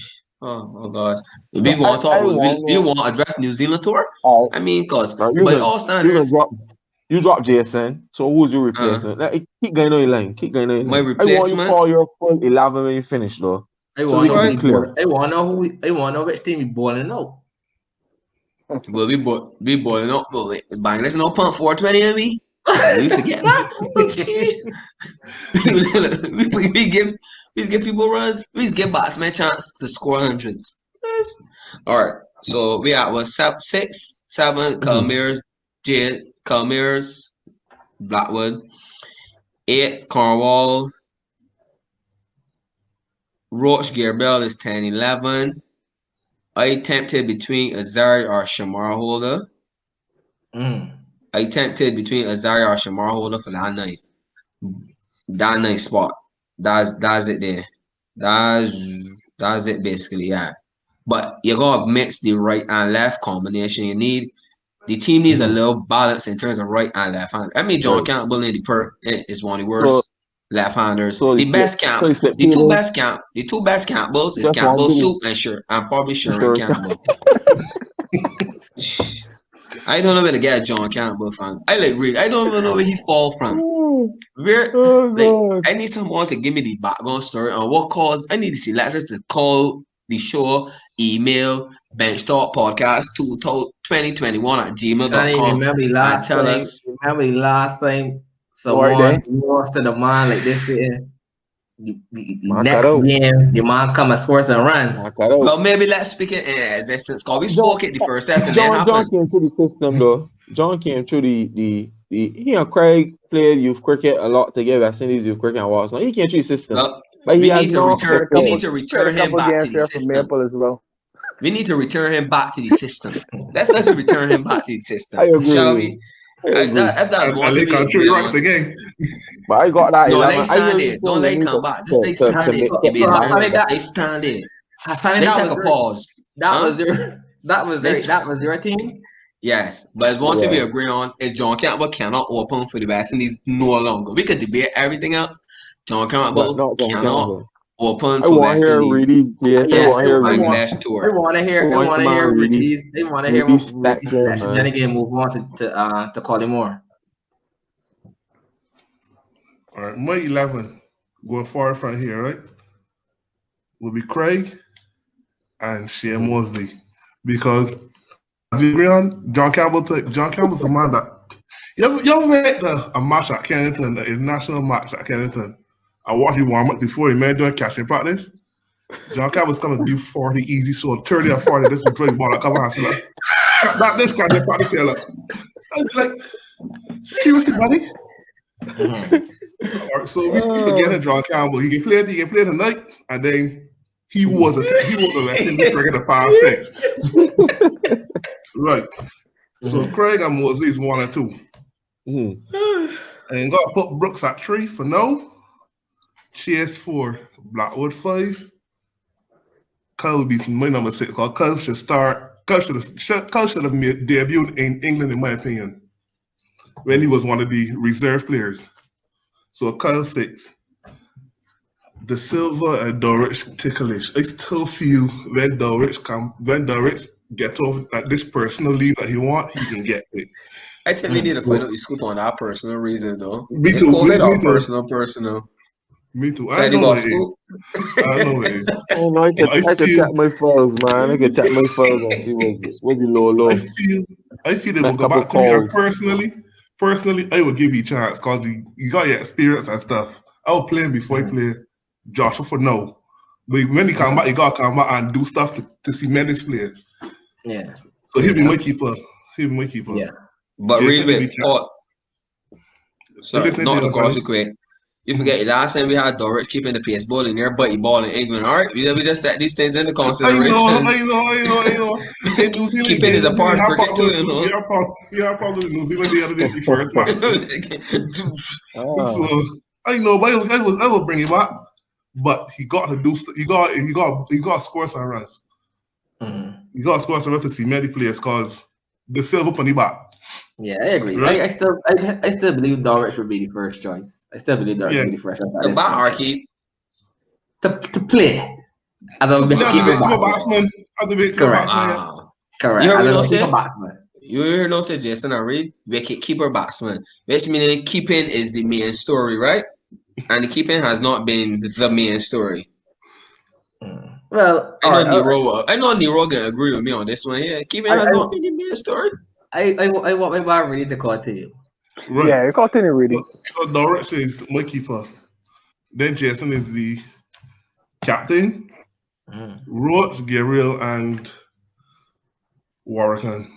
Oh God. So We want to talk. I want We want to address New Zealand tour. I mean, cause now by all standards, you drop Jason. So who's your replacement? Like, keep going on your line. Keep going on your my line. I want you to replacement. call your full 11 when you finish, though. I So want we to can know be clear. I want to know which team we balling out. Well, we boiling up, but Bangladesh no punt 420 and we forget that. we give people runs. We just give batsmen chance to score hundreds. All right, so we at what 6, 7. Calmere's, Blackwood. 8, Cornwall. Roach Gearbell is 10, 11. I tempted between Azari or Shamar Holder. I tempted between Azari or Shamar Holder for that nice spot. That's it there. That's it basically, yeah. But you gotta mix the right and left combination. The team needs a little balance in terms of right and left hand. I mean, John Campbell in the perk is one of the worst left-handers. The two best Campbells is Campbell Soup and probably Sherman Campbell. I don't know where to get John Campbell from. I don't even know where he fall from. I need someone to give me the background story on what caused. I need the selectors to call the show, email benchtalkpodcast 2021@gmail.com Remember the last time someone moved after the man like this. The next game, the man come and score some runs. Well, maybe let's speak it in existence because we spoke it the first test and then John came through the system though. John came through the he and Craig played youth cricket a lot together. I've seen these youth cricket and Walls. Now he came through the system. Well, but we need to return him back to the system. Maple as well. We need to return him back to the system. Let's return him back to the system. I agree. Shall we? If that's what we agree on. Again. But I got that. No, they stand there. Don't let come back. Just they stand there. They stand there. They take a pause. That was their team. Yes, but one thing we agree on is John Campbell cannot open for the West Indies no longer. We could debate everything else. John Campbell cannot open for West Indies. Yes, Bangladesh tour. They want to hear Reedy's. They want to hear Reedy's. Then again, move on to Collymore. All right, my 11 going far front here, right? Will be Craig and Shea Mosley because you agree on John Campbell? John Campbell's a man that you ever went to a match at Kennington, a national match at Kennington, and watch you warm up before he made doing catching practice. John Campbell's gonna do 40 easy, so 30 or 40 just to throw the ball a couple hands like that. This catching practice here, like seriously, buddy. All right, so we forget him, John Campbell. He can play tonight, and then he was a legendary cricketer past things. Right. So Craig and Mosley is 1 and 2. And got to put Brooks at 3 for now. Chase 4, Blackwood 5. Kyle would be my number 6. Because Kyle should start. Kyle should have debuted in England, in my opinion, when he was one of the reserve players. So Kyle 6. The Silva and Dorrich ticklish. I still feel when Dorrich get off at this personal leave that he want, he can get it. I think we need to find out the scoop on that personal reason, though. Me too. COVID Me or too. personal. Me too. I know it. I know it. Oh no, I can check my files, man. I can check my files and see what's the low. I feel they will go back to me. And personally, I would give you a chance because you got your experience and stuff. I will play him before I play Joshua for now. But when he come back, you gotta come back and do stuff to cement his players. Yeah. So he'll be my keeper. Yeah. But really quick, sorry, not to cross you quick. You forget last time we had Dorrich keeping the pace ball in there, but he ball in England. All right, we just take these things into consideration. I know. Keeping is a part of cricket too, you know. Yeah, probably New Zealand the other day before it's back. So I know, but I will bring him back. But he got to do. He got to score some runs. He got to score some runs to see many players because the Silva put him back. Yeah, I agree. Right? I still believe Dorrich would be the first choice. I still believe Dorrich would be the first choice. The bat or keep? To play as a keeper batsman. Correct. Correct. You heard me say? You heard no say Jason and Reed, wicket keeper batsman. Which meaning keeping is the main story, right? And the keeping has not been the main story. Well, I know Nero can agree with me on this one. Yeah, keeping has not been the main story. I want my bar ready to call to you. Right. Yeah, you continue reading. So Dorrich is my keeper. Then Jason is the captain. Roach, Gabriel, and Warrican.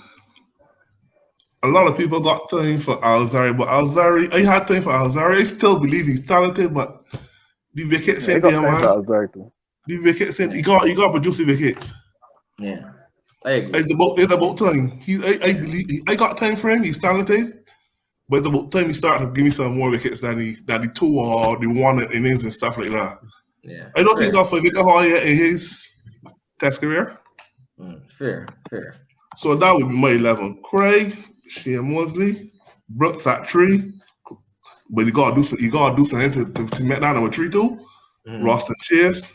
A lot of people got time for Alzari, but I had time for Alzari. I still believe he's talented, but the wickets in there, man. The wickets in, you got to produce the wickets. Yeah. I agree. It's about time. I believe I got time for him. He's talented, but it's about time he started to give me some more wickets than the 2 or the 1 innings and stuff like that. Yeah, I don't think he got 5 wickets yet in his Test career. Fair. So that would be my 11. Craig, Shane Mosley, Brooks at 3, but you gotta do something to make that number 3 too. Roston Chase,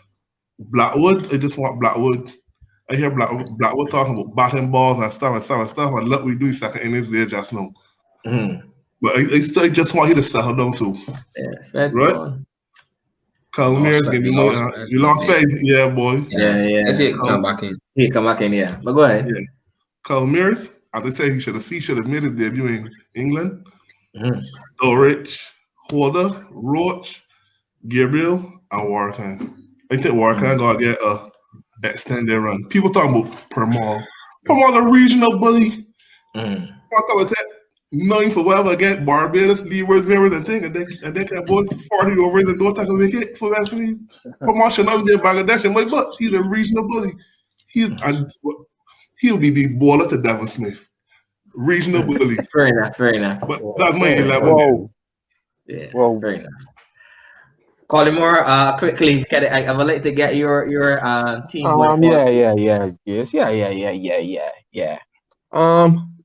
Blackwood. I just want Blackwood. I hear Blackwood talking about batting balls and stuff. And look, we do second innings there just now. But I still just want you to settle down too. Yeah, fair. Right? Calmeer's give me money. You lost faith. Yeah, boy. Yeah. Let's see, come back in. He come back in, yeah. But go ahead. Yeah. Calmeer's, as I say, he should have made his debut in England. Dorrich, Holder, Roach, Gabriel, and Warrican. I think Warrican got to get a extended run. People talking about Permal. Permal a regional bully. Talk about that 9 for whatever against Barbados, Leewards, Mirrors, and things, and they can both 40 overs and don't take a wicket for West Indies. Permal should not be in Bangladesh in my book. He's a regional bully. He'll be the bowler to Devon Smith. Regional bully. Fair enough. But that's my 11. Yeah, fair enough. Collymore, quickly, I would like to get your team. Yeah.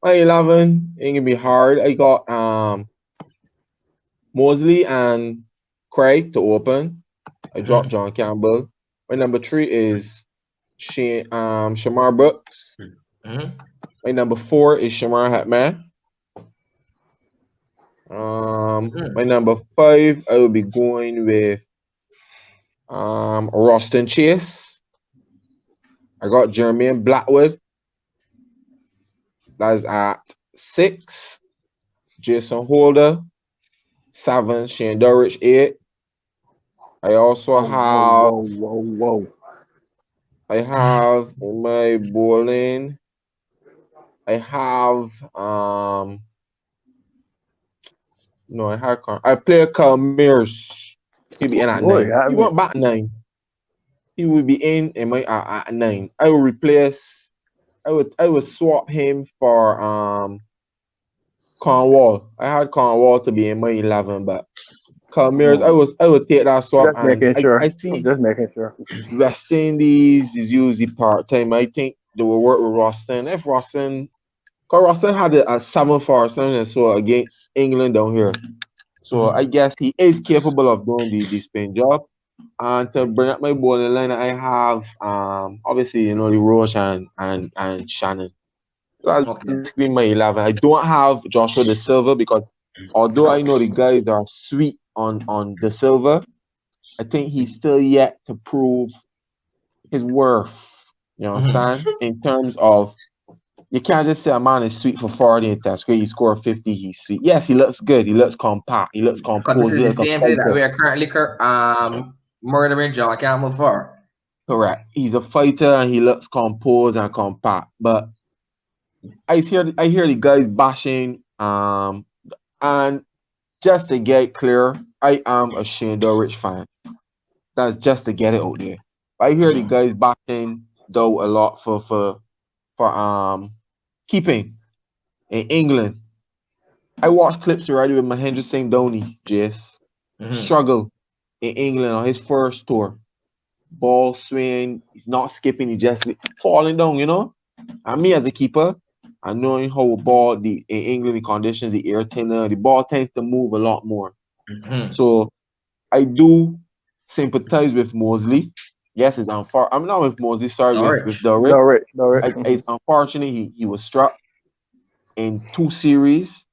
My 11 ain't gonna be hard. I got Mosley and Craig to open. I dropped John Campbell. My number 3 is Shamar Brooks. My number 4 is Shamar Hatman. My number 5, I will be going with Roston Chase. I got Jermaine Blackwood. That is at 6. Jason Holder. 7. Shane Durrich. 8. I also have Whoa. I have in my bowling. I have no, I play Carl Mears. He'll be in at Boy, 9. I He mean, went back 9. He will be in my at 9. I will replace. I would swap him for Cornwall. I had Cornwall to be in my 11, but Carl Mears, I would take that swap, just and making I sure. see Just making sure. West Indies is usually part time. I think they will work with Roston. If Roston, because Roston had a 7 for Arsenal and so against England down here. So I guess he is capable of doing the spin job. And to bring up my bowling line, I have obviously the Roche and Shannon. So that's Okay. basically my 11. I don't have Joshua De Silva because although I know the guys are sweet on De Silva, I think he's still yet to prove his worth. You understand? In terms of you can't just say a man is sweet for 40 and that's great. He scored 50, he's sweet. Yes, he looks good. He looks compact. He looks Because this composed. is He the looks a same day that fighter. we are currently murdering John Campbell for. Correct. He's a fighter and he looks composed and compact. But I hear the guys bashing. And just to get clear, I am a Shane Durrich fan. That's just to get it out there. I hear the guys bashing though a lot for keeping in England. I watched clips already with Mahendra Singh Dhoni just struggle in England on his first tour. Ball swing, he's not skipping, he's just falling down. And me as a keeper, I knowing how a ball in England the conditions, the air thinner, the ball tends to move a lot more. So I do sympathize with Mosley. Yes, it's unfortunate. I'm not with Mosley, sorry, with Durrich. Dorrit. It's unfortunate he was struck in 2 series.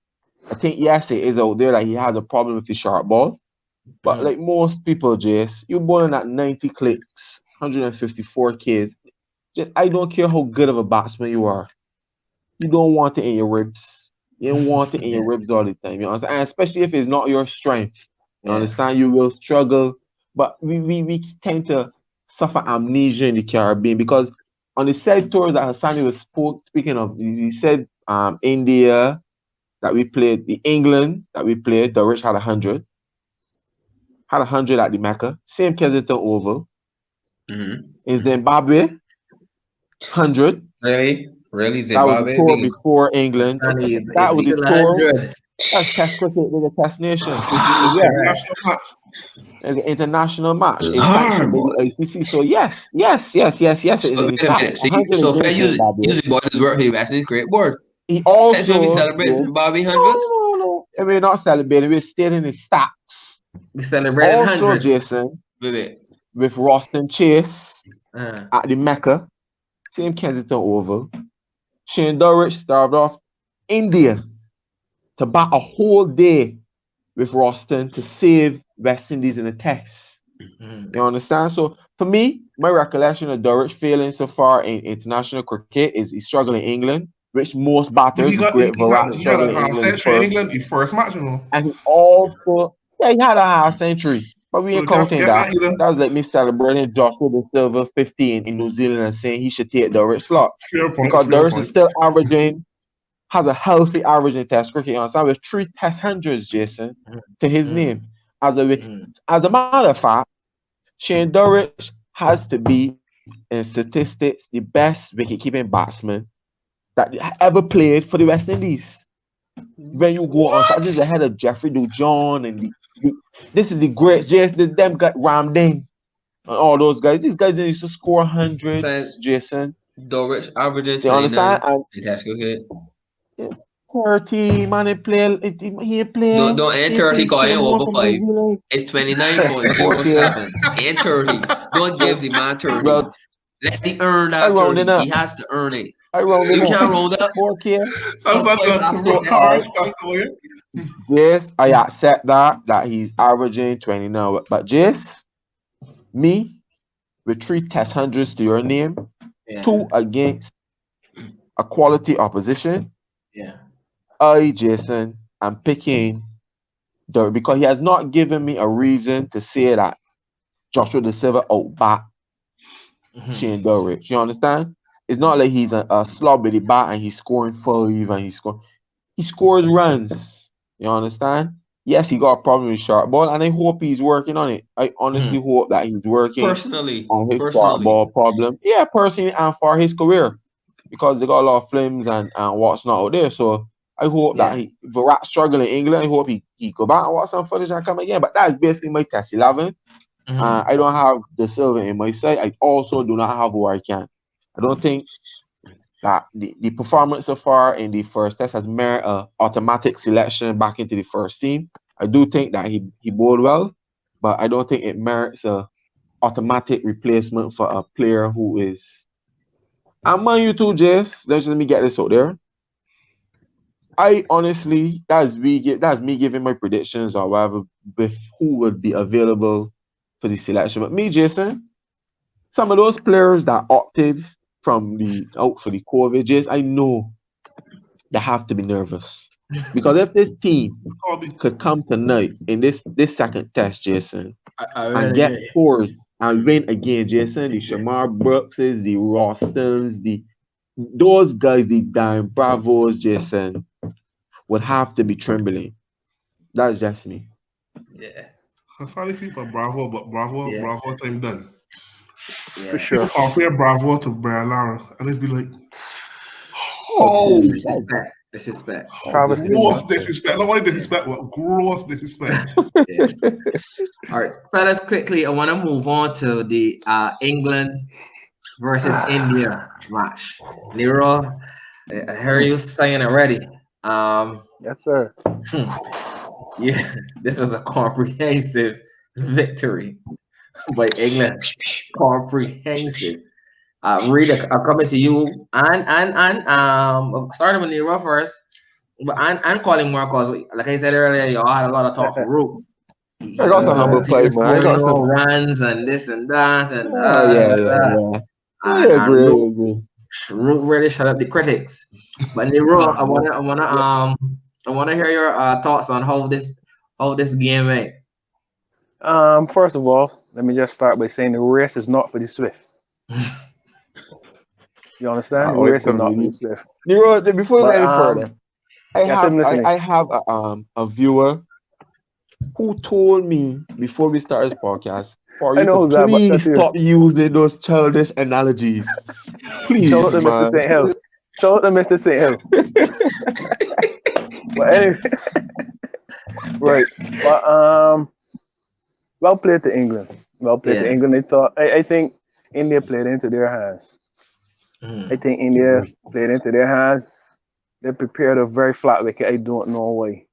I think yes, it is out there that he has a problem with the sharp ball. But like most people, Jace, you're born at 90 clicks, 154 Ks. Just I don't care how good of a batsman you are. You don't want it in your ribs. You don't want it in your ribs all the time. You understand? And especially if it's not your strength. You understand? You will struggle. But we tend to suffer amnesia in the Caribbean because on the said tours that Hassani was speaking of, he said India that we played, the England that we played, the Rich had 100. Had 100 at the Mecca. Same Kensington Oval. In Zimbabwe, 100. Really, That was the Zimbabwe? tour before England. That was the still tour. 100. That's test cricket with a test nation. International match. It's an international match. It's Lord, sanctioned by boy. the ICC. So yes, it is So in wait the a minute. stats. 100 So if I against Zimbabwe. use boy this word here, that's his great word. He Said you will be also celebrating Zimbabwe no, hundreds? no. And we're not celebrating. We're stating his stats. We celebrated Also, 100. Jason, Wait. with Roston Chase Uh, at the Mecca, same Kensington Oval. Shane Durrich started off India to bat a whole day with Roston to save West Indies in the test. You understand? So for me, my recollection of Durrich failing so far in international cricket is he's struggling in England, which most batters, the great Virat He had struggle a in half England century in first. England, his first match, And he also, he had a half century. But we So ain't can't counting forget that. that either. That was like me celebrating Joshua De Silva 15 in New Zealand and saying he should take Durrich slot. Fair point. Because Fair Durrich is point. still averaging, has a healthy average in test cricket. You understand? With 3 test hundreds, Jason, to his name. As a matter of fact, Shane Durrich has to be in statistics the best wicket-keeping batsman that ever played for the West Indies. When you go on, this is ahead of Jeffrey Dujon and this is the great Jason. Them got Ramdin and all those guys. These guys used to score hundreds, Jason. Dorrich averaging You 29 understand? And in test cricket. 30 man, he play. Don't enter he got in over 5. It's 29.07. And 30. Don't give the man 30. Well, Let the earn I that rounded 30. up. He has to earn it. I rounded You up. can't round up. 4K. That's not That's harsh, Pastor. Yes, I accept that he's averaging 20 now. But Jace, me with 3 test hundreds to your name, 2 against a quality opposition, Yeah. Jason, I'm picking because he has not given me a reason to say that Joshua De Silva outbat Shane Durrich. You understand? It's not like he's a slob with the bat and he's scoring 5 and he scores runs. You understand? Yes, he got a problem with short ball, and I hope he's working on it. I honestly hope that he's working on his short ball problem. Yeah, personally and for his career, because they got a lot of flames and what's not out there. So I hope that if Virat's struggling in England, I hope he go back and watch some footage and come again. But that's basically my test 11. I don't have De Silva in my side. I also do not have Warcan. I don't think that the performance so far in the first test has merit a automatic selection back into the first team. I do think that he bowled well, but I don't think it merits a automatic replacement for a player who is. And mind you too, Jace, let me get this out there. I honestly, that's me giving my predictions or whatever with who would be available for the selection. But me, Jason, some of those players that opted from the out for the COVID, Jace, I know they have to be nervous. Because if this team could come tonight in this second test, Jason, and get scores and win again, Jason, the Shamar Brookses, the Rostons, those guys, the Dime Bravos, Jason, would have to be trembling. That's just me. Yeah. I finally see Bravo time done. Yeah. For sure. People compare Bravo to Lara, and it's be like, Disrespect. Gross disrespect. Not only disrespect, but gross disrespect. Yeah. All right, fellas, quickly, I want to move on to the England versus India match. Nero, I heard you saying already. Yes, sir. Yeah, this was a comprehensive victory by England. Comprehensive. Rita, I'm coming to you and starting with Nero first. But and calling more because, like I said earlier, y'all had a lot of talk for Root. I got some number plate, man. I got some runs and this and that and yeah. I agree. Root really shut up the critics. But Nero, I wanna hear your thoughts on how this game went. First of all, let me just start by saying the race is not for the swift. You understand? The race is not for the swift. Nero, before you go any further, I have a viewer who told me before we started this podcast for you to please stop using those childish analogies. Please, shout out to Mr. St. Hill. Shout out to Mr. St. Hill. But anyway, right. But well played to England. Well played to England. I think India played into their hands. I think India played into their hands. They prepared a very flat wicket. I don't know why.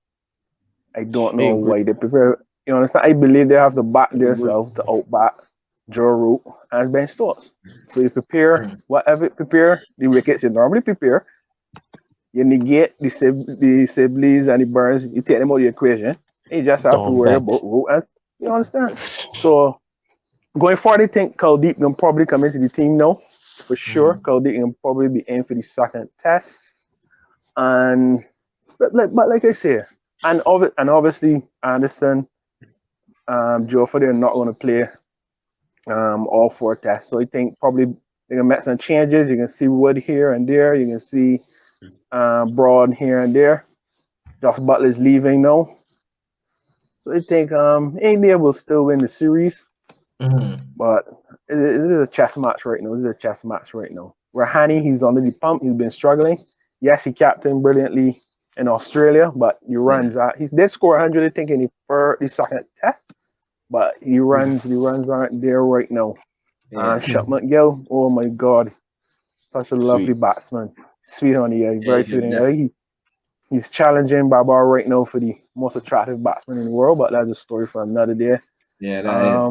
They prepared. You understand? I believe they have to back themselves to outbat Joe Root and Ben Stokes. So you prepare the wickets you normally prepare. You negate the Sibley's and the Burns. You take them out of the equation. You just have to worry about Root. You understand? So going forward, I think Kuldeep can probably come into the team now. For sure, Kuldeep can probably be in for the second test. And but like I say, and obviously Anderson, Joffrey, they're not going to play all 4 tests. So I think probably they're going to make some changes. You can see Wood here and there. You can see Broad here and there. Josh Butler's leaving now. So I think India will still win the series. But it is a chess match right now. Rahane, he's under the pump. He's been struggling. Yes, he captained brilliantly in Australia, but he runs out. He did score 100, I think, in the second test. But the runs aren't there right now. Shupman Gill, oh my God, such a lovely batsman. Sweet on the eye, very sweet on the eye. He's challenging Babar right now for the most attractive batsman in the world, but that's a story for another day. Yeah, that is.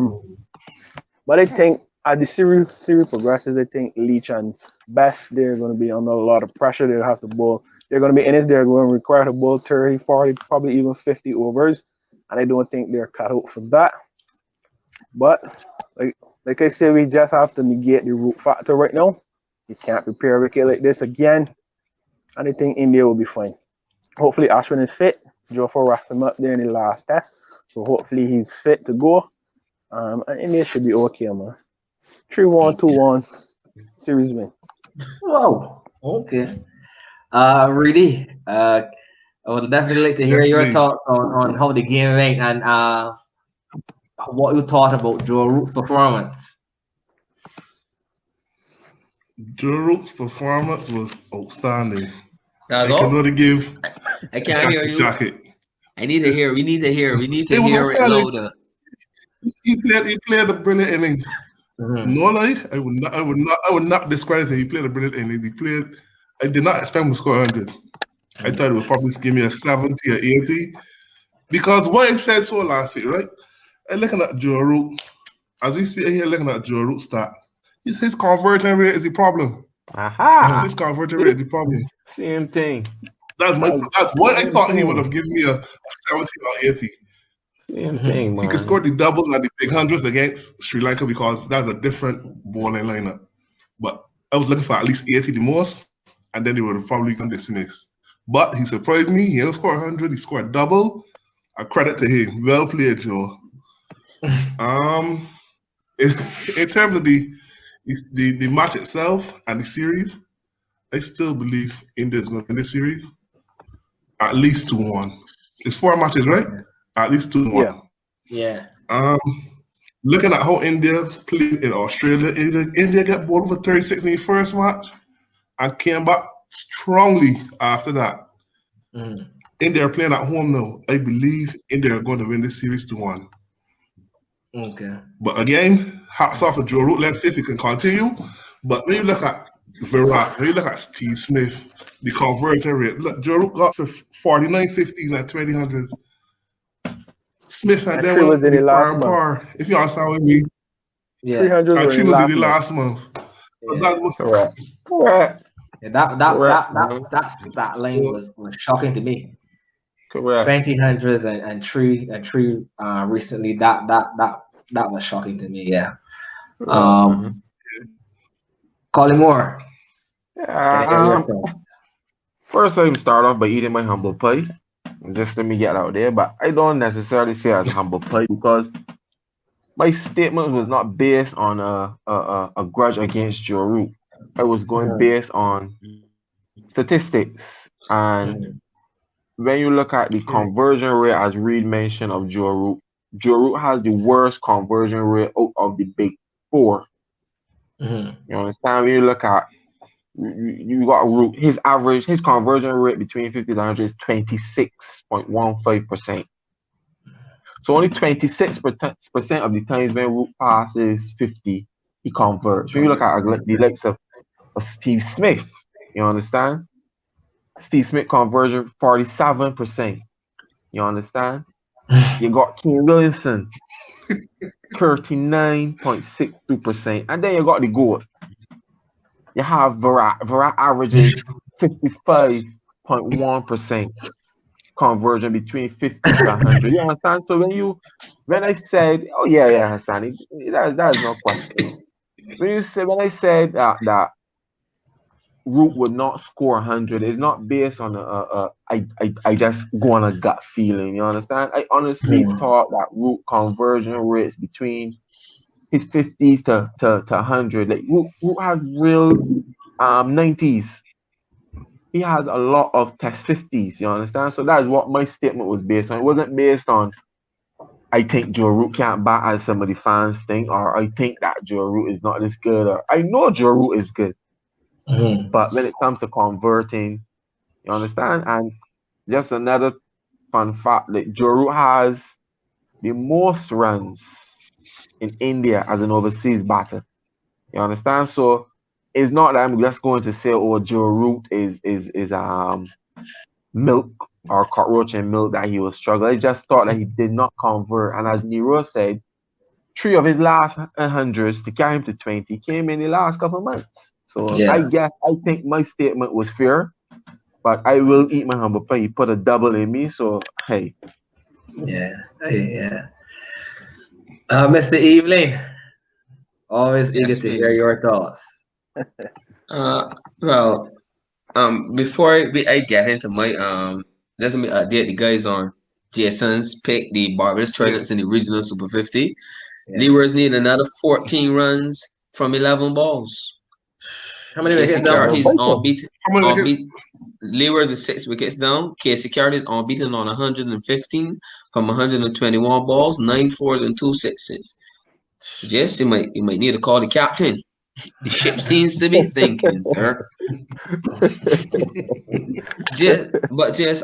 But I think as the series progresses, I think Leach and Best, they're going to be under a lot of pressure. They'll have to bowl. They're going to be in it. They're going to require to bowl 30, 40, probably even 50 overs. And I don't think they're cut out for that. But like I said, we just have to negate the Root factor right now. You can't prepare a wicket like this again. And I think India will be fine. Hopefully Ashwin is fit. Joffre wrapped him up there in the last test. So hopefully he's fit to go. And India should be okay, man. 3-1, 2-1 series win. Wow. Okay. Rudy, I would definitely like to hear Yes, your please. thoughts on how the game went and what you thought about Joe Root's performance. Joe Root's performance was outstanding. That's I can all. only give I can't hear you. jacket. I need to hear. We need to hear. We need to It was hear it outstanding. louder. He played a brilliant innings. Mhm. No lie, I would not discredit him. He played a brilliant innings. I did not expect him to score 100. I thought it would probably give me a 70 or 80. Because what I said so last year, right? I'm looking at Joe Root. As we speak here, looking at Joe Root's stat. His conversion rate is the problem. Aha! His conversion rate is the problem. Same thing. That's what I Same thought he thing. would have given me a 70 or 80. Same thing, man. He could score the doubles and the big hundreds against Sri Lanka because that's a different bowling lineup. But I was looking for at least 80 the most, and then they would have probably gone dismissed. But he surprised me. He didn't score 100. He scored double. A credit to him. Well played, Joe. In terms of the match itself and the series, I still believe India's going to win this series. At least 2-1. It's 4 matches, right? At least 2-1. Yeah. Looking at how India played in Australia, India got bowled over 36 in the first match and came back strongly after that. Mhm. India are playing at home now. I believe India are going to win this series 2-1. Okay. But again, hats off to Joe Root. Let's see if he can continue. But when you look at Virat, when you look at Steve Smith, the conversion rate, look, Joe Root got 49 50s and 20 hundreds. Smith had And that 3 one was to in the the par last and month. par. If you understand what I mean. Yeah. 300 And were 3 in the was in last the month. last month. So Yeah. that was Correct. Correct. Yeah, Correct, man. that line was shocking to me. Correct. 20 hundreds and three recently. That was shocking to me. Yeah. Correct, man. Colin Moore, can I hear your Yeah, thoughts? first I start off by eating my humble pie. Just let me get out there, but I don't necessarily say as a humble pie because my statement was not based on a grudge against Joe Root. I was going based on statistics. And when you look at the conversion rate, as Reed mentioned, of Joe Root has the worst conversion rate out of the big 4. Mhm. You understand? When you look at you got Root, his conversion rate between 50 to 100 is 26.15%. So only 26% of the times when Root passes 50, he converts. When you look at the likes of Steve Smith, you understand? Steve Smith conversion 47%. You understand? You got King Williamson 39.62%. And then you got the GOAT. You have Virat. Virat averages 55.1% conversion between 50 to 100. You understand? So when I said, oh yeah, Hassan, that's no question. When I said that Root would not score 100, it's not based on I just go on a gut feeling. You understand? I honestly thought that Root conversion rates between his 50s to 100. Like Root has real 90s. He has a lot of test 50s. You understand? So that's what my statement was based on. It wasn't based on I think Joe Root can't bat as some of the fans think, or I think that Joe Root is not this good, or I know Joe Root is good. But when it comes to converting, you understand? And just another fun fact that Joe Root has the most runs in India as an overseas batter. You understand? So it's not that I'm just going to say, oh, Joe Root is milk or cockroach and milk that he was struggling. I just thought that he did not convert. And as Nero said, 3 of his last 100s to carry him to 20 came in the last couple of months. So I think my statement was fair, but I will eat my humble pie. He put a double in me, so hey. Yeah. Mr. Evelyn, always eager Yes, to hear please. your thoughts. Well, Before I get into my let me update the guys on Jason's pick, the Barbados Tridents in the regional Super 50. Yeah. Leewers need another 14 runs from 11 balls. How many K wickets down? Securities unbeaten. How many wickets? Leewers is 6 wickets down. K Securities unbeaten on 115 from 121 balls, 9 fours and 2 sixes. Jess, you might need to call the captain. The ship seems to be sinking, sir. Just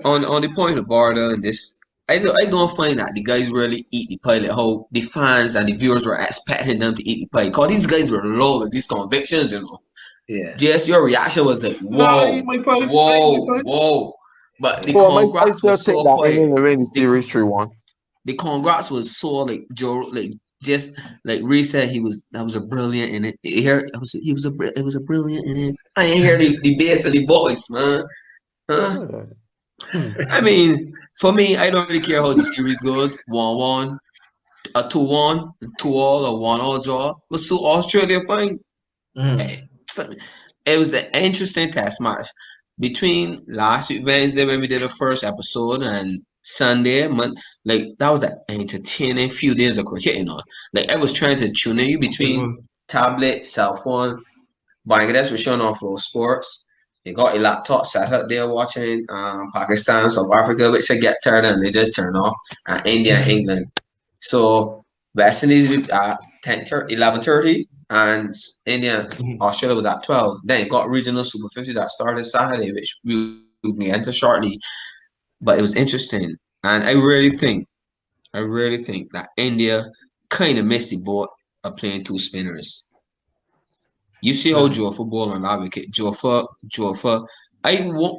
on the point of Barda and this, I don't find that the guys really eat the pie like how the fans and the viewers were expecting them to eat the pie. Cause these guys were low with these convictions, you know. Yeah. Just your reaction was like, Nah, I whoa, eat my pie. whoa. But the So I congrats still was take so that quiet. England to win the series 3-1. The congrats was so like Joe, like just like Reese said, that was a brilliant in it. It was a brilliant in it. I ain't hear the bass of the voice, man. Huh? I mean, for me, I don't really care how the series goes. 1-1, a 2-1, 2-all, or 1-all draw. But so Australia fine. It was an interesting test match between last week Wednesday when we did the first episode and Sunday. Like that was an entertaining few days of cricket, you know. Like I was trying to tune in you between tablet, cell phone. Bangladesh was showing off Flow Sports. They got a laptop set up there watching Pakistan, South Africa, which they get turned on, they just turn off, and India and England. So West Indies at 11:30 and India Australia was at 12. Then you got regional Super 50 that started Saturday, which we will get into shortly. But it was interesting. And I really think that India kind of missed the boat of playing two spinners. You see how Jofa ball on that wicket. Jofa.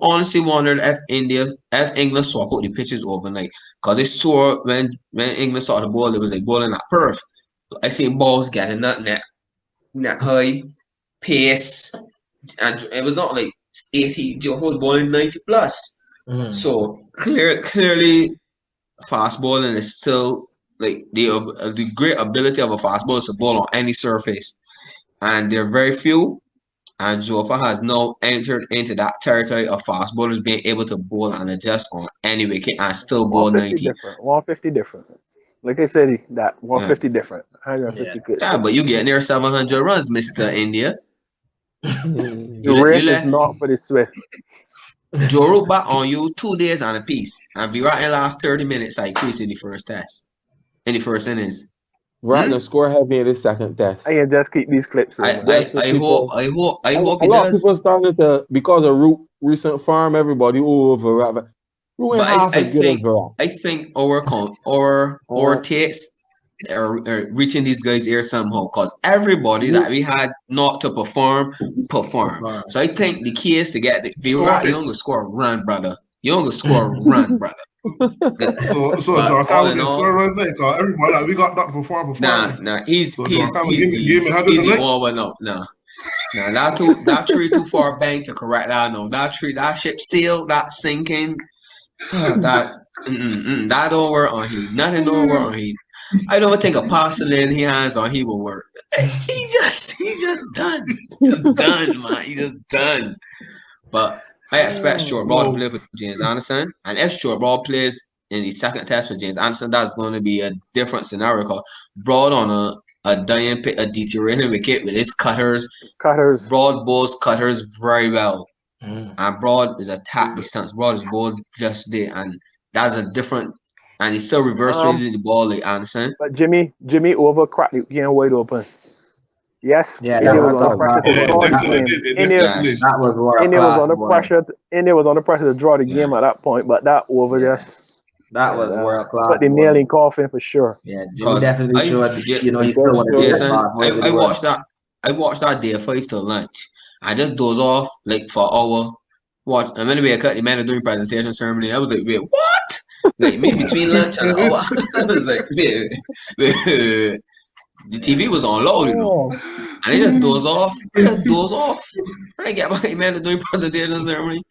Honestly wondered if England swap out the pitches overnight. Because I saw when England started the ball, it was like bowling at Perth. I seen balls getting that net high, pace, and it was not like 80. Jofa was bowling 90 plus. So clearly, fast bowling is still like the great ability of a fast bowler is to bowl on any surface. And there are very few. And Jofa has now entered into that territory of fast bowlers being able to bowl and adjust on any wicket and still bowl 90. Different. 150 different. Like I said, that 150 different. 150 good. Yeah, but you get near 700 runs, Mr. India. The race is not for the swift. Joe Root back on you 2 days and a piece. And Virat in the last 30 minutes, I increased in the first test. In the first innings. Virat score heavy in the second test. I can just keep these clips. I hope he a lot of does. people started to, because of Root recent farm, everybody over Virat. Root ain't half as good as Virat. I think our takes are reaching these guys' ears somehow, because everybody that we had not to perform. So I think the key is to get the Virat. You don't go score a run, brother. You don't go score a run, brother. So all in all, runs like everybody we got that before. Nah, he's the one no. Nah, that tree too far bank to correct that. No, that ship sailed, that sinking. That don't work on him. Nothing don't work on him. I don't think a porcelain he has on he will work. He just done. Just done, man. He just done. But I expect Stuart Broad to play for James Anderson. And if Stuart Broad plays in the second test for James Anderson, that's going to be a different scenario. Because Broad on a dying pit, a deteriorating wicket with his cutters. Broad bowls cutters very well. And Broad is attack distance. Broad is bowled just there. And that's a different. And he's still reverse raising the ball like Anderson. But Jimmy over cracked the game wide open. Yes. Yeah, India was under pressure to draw the game. India was under pressure to draw the game at that point, but that over just that was world class. But the nail in coffin for sure. Yeah, Jimmy definitely showed. He still wanted Jason, I watched that day 5 till lunch. I just doze off like for an hour. And when I cut the man doing presentation ceremony, I was like, wait, what? Like me between lunch and an hour. I was like, wait. The TV was on low, you know. And I just doze off. I get my man doing presentation ceremony.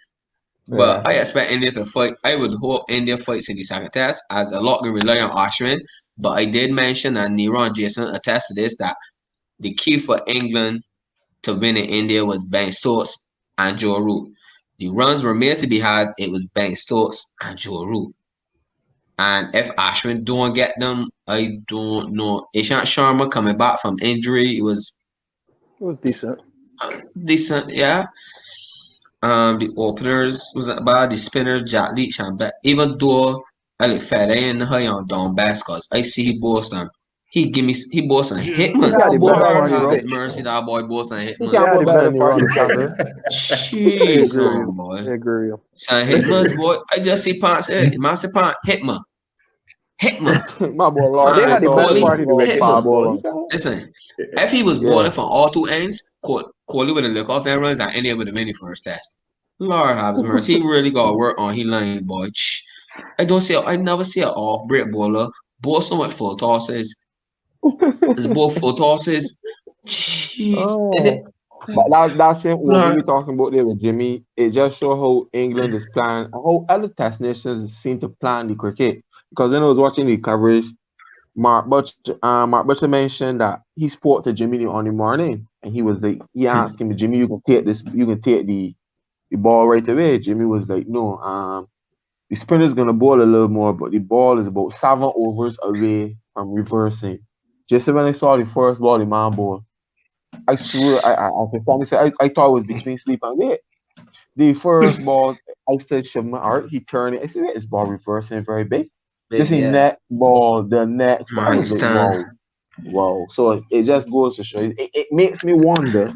But I expect India to fight. I would hope India fights in the second test, as a lot can rely on Ashwin. But I did mention, and Nero and Jason attest to this, that the key for England to win in India was Ben Stokes and Joe Root. The runs were made to be had. It was Ben Stokes and Joe Root. And if Ashwin don't get them, I don't know. Ishant Sharma coming back from injury, it was decent. decent, yeah. The openers wasn't bad. The spinners, Jack Leach and Beck. Even though I look fed in high on Don Bass, cause I see he bought some. He bought some hitmans. Yeah, the better Lord party, have bro. his mercy, that boy bought some He hitmans. can't Yeah, go the better better than Ron party. Sander. Jeez, agree. boy. I agree. Some hitmans, boy. I just see Pants say, Master Pant, hitman. Hitman. My boy Lord, They had the better Kohli, party the wickets. hitman. ball. Listen, if he was bowling from all two ends, Kohli would have looked off that runs and India would have won the first test. Lord have his mercy. He really got to work on his line, boy. I never see an off break bowler bowl so much full tosses. It's both full tosses. Oh. But that's it. What we were talking about there with Jimmy. It just shows how England is planning, how other test nations seem to plan the cricket. Because when I was watching the coverage, Mark Butcher mentioned that he spoke to Jimmy on the morning, and he was like, he asked him, Jimmy, you can take the ball right away. Jimmy was like, no, the spinner's gonna bowl a little more, but the ball is about 7 overs away from reversing. Just when I saw the first ball, the man ball, I swear, I thought it was between sleep and wake. The first ball, I said, Shabma Art, he turned it. I said, his ball reversing very big. Just in net ball, the next ball. I was like, wow. So it just goes to show you. It makes me wonder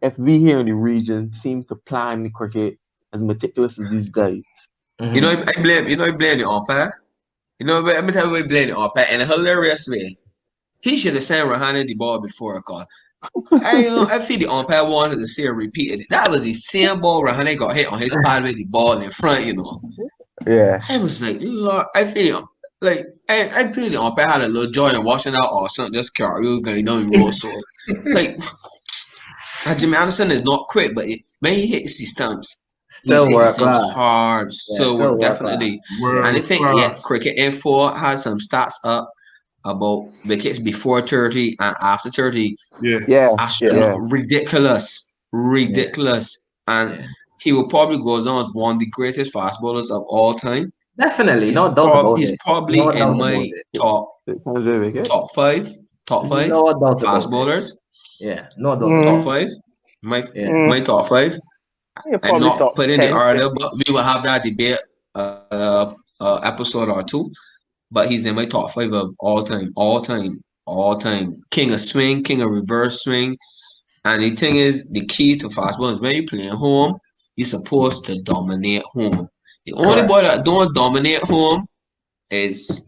if we here in the region seem to plan the cricket as meticulous as these guys. You know, I blame the umpire. You know, let me tell you, I blame the umpire in a hilarious way. He should have sent Rahane the ball before a call. I feel the umpire wanted to see it repeated. That was the same ball Rahane got hit on his pad with the ball in front, you know. Yeah. I was like, Lord, I feel like I feel the umpire had a little joy in watching out or something, just carry going down the road. So like Jimmy Anderson is not quick, but when he hits the stumps, Still work hard. Still work, definitely. And I think Cricket Info has some stats up about wickets before 30 and after 30. Yeah. Ridiculous. And he will probably go down as one of the greatest fast bowlers of all time. Definitely, no doubt about it. He's probably in my top 5 fast bowlers. Yeah, no doubt. Top 5. My top 5. I'm not putting the order, but we will have that debate episode or two. But he's in my top 5 of all time. King of swing, king of reverse swing. And the thing is, the key to fast bowling is when you're playing home, you're supposed to dominate home. The only boy that don't dominate home is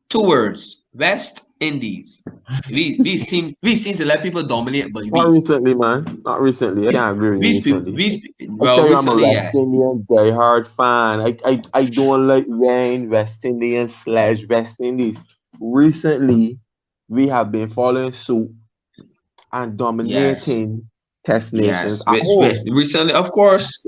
2 words: West Indies. We seem to let people dominate, but not recently, man. Not recently. I can't agree with you recently. I'm a West Indian diehard fan. I don't like Wayne, West Indian / West Indies. Recently, we have been following suit and dominating test nations. Recently, of course.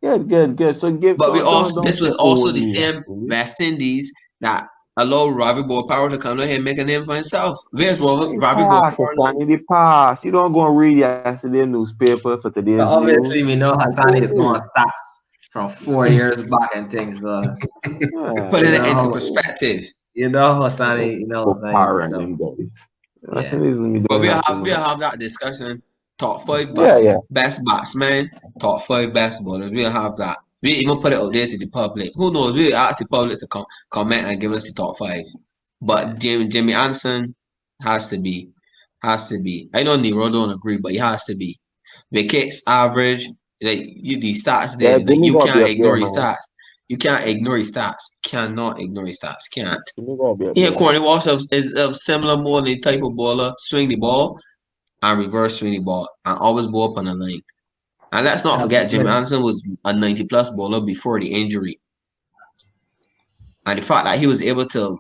Good. So this was also the same West Indies that allowed Ravi Bopara to come down here and make a name for himself. Where's Ravi Bopara? In the past, you don't go and read yesterday's newspaper for today's news. Obviously, we know Hassani is going to stats from 4 years back and things. Putting it into perspective. You know, Hassani, you know what I'm saying? But we'll have that discussion. Top 5 best batsmen, top 5 best bowlers. We'll have that. We even put it out there to the public. Who knows? We'll ask the public to comment and give us the top 5. But Jimmy Anderson has to be. I know Nero don't agree, but he has to be. Wickets average, like the stats there. Like, you can't ignore his stats. You can't ignore his stats. Cannot ignore his stats. Can't. Corny Walsh is a similar bowling type of bowler. Swing the ball and reverse swing the ball and always bowl up on the line. And let's not forget, Jimmy Anderson was a 90-plus bowler before the injury. And the fact that he was able to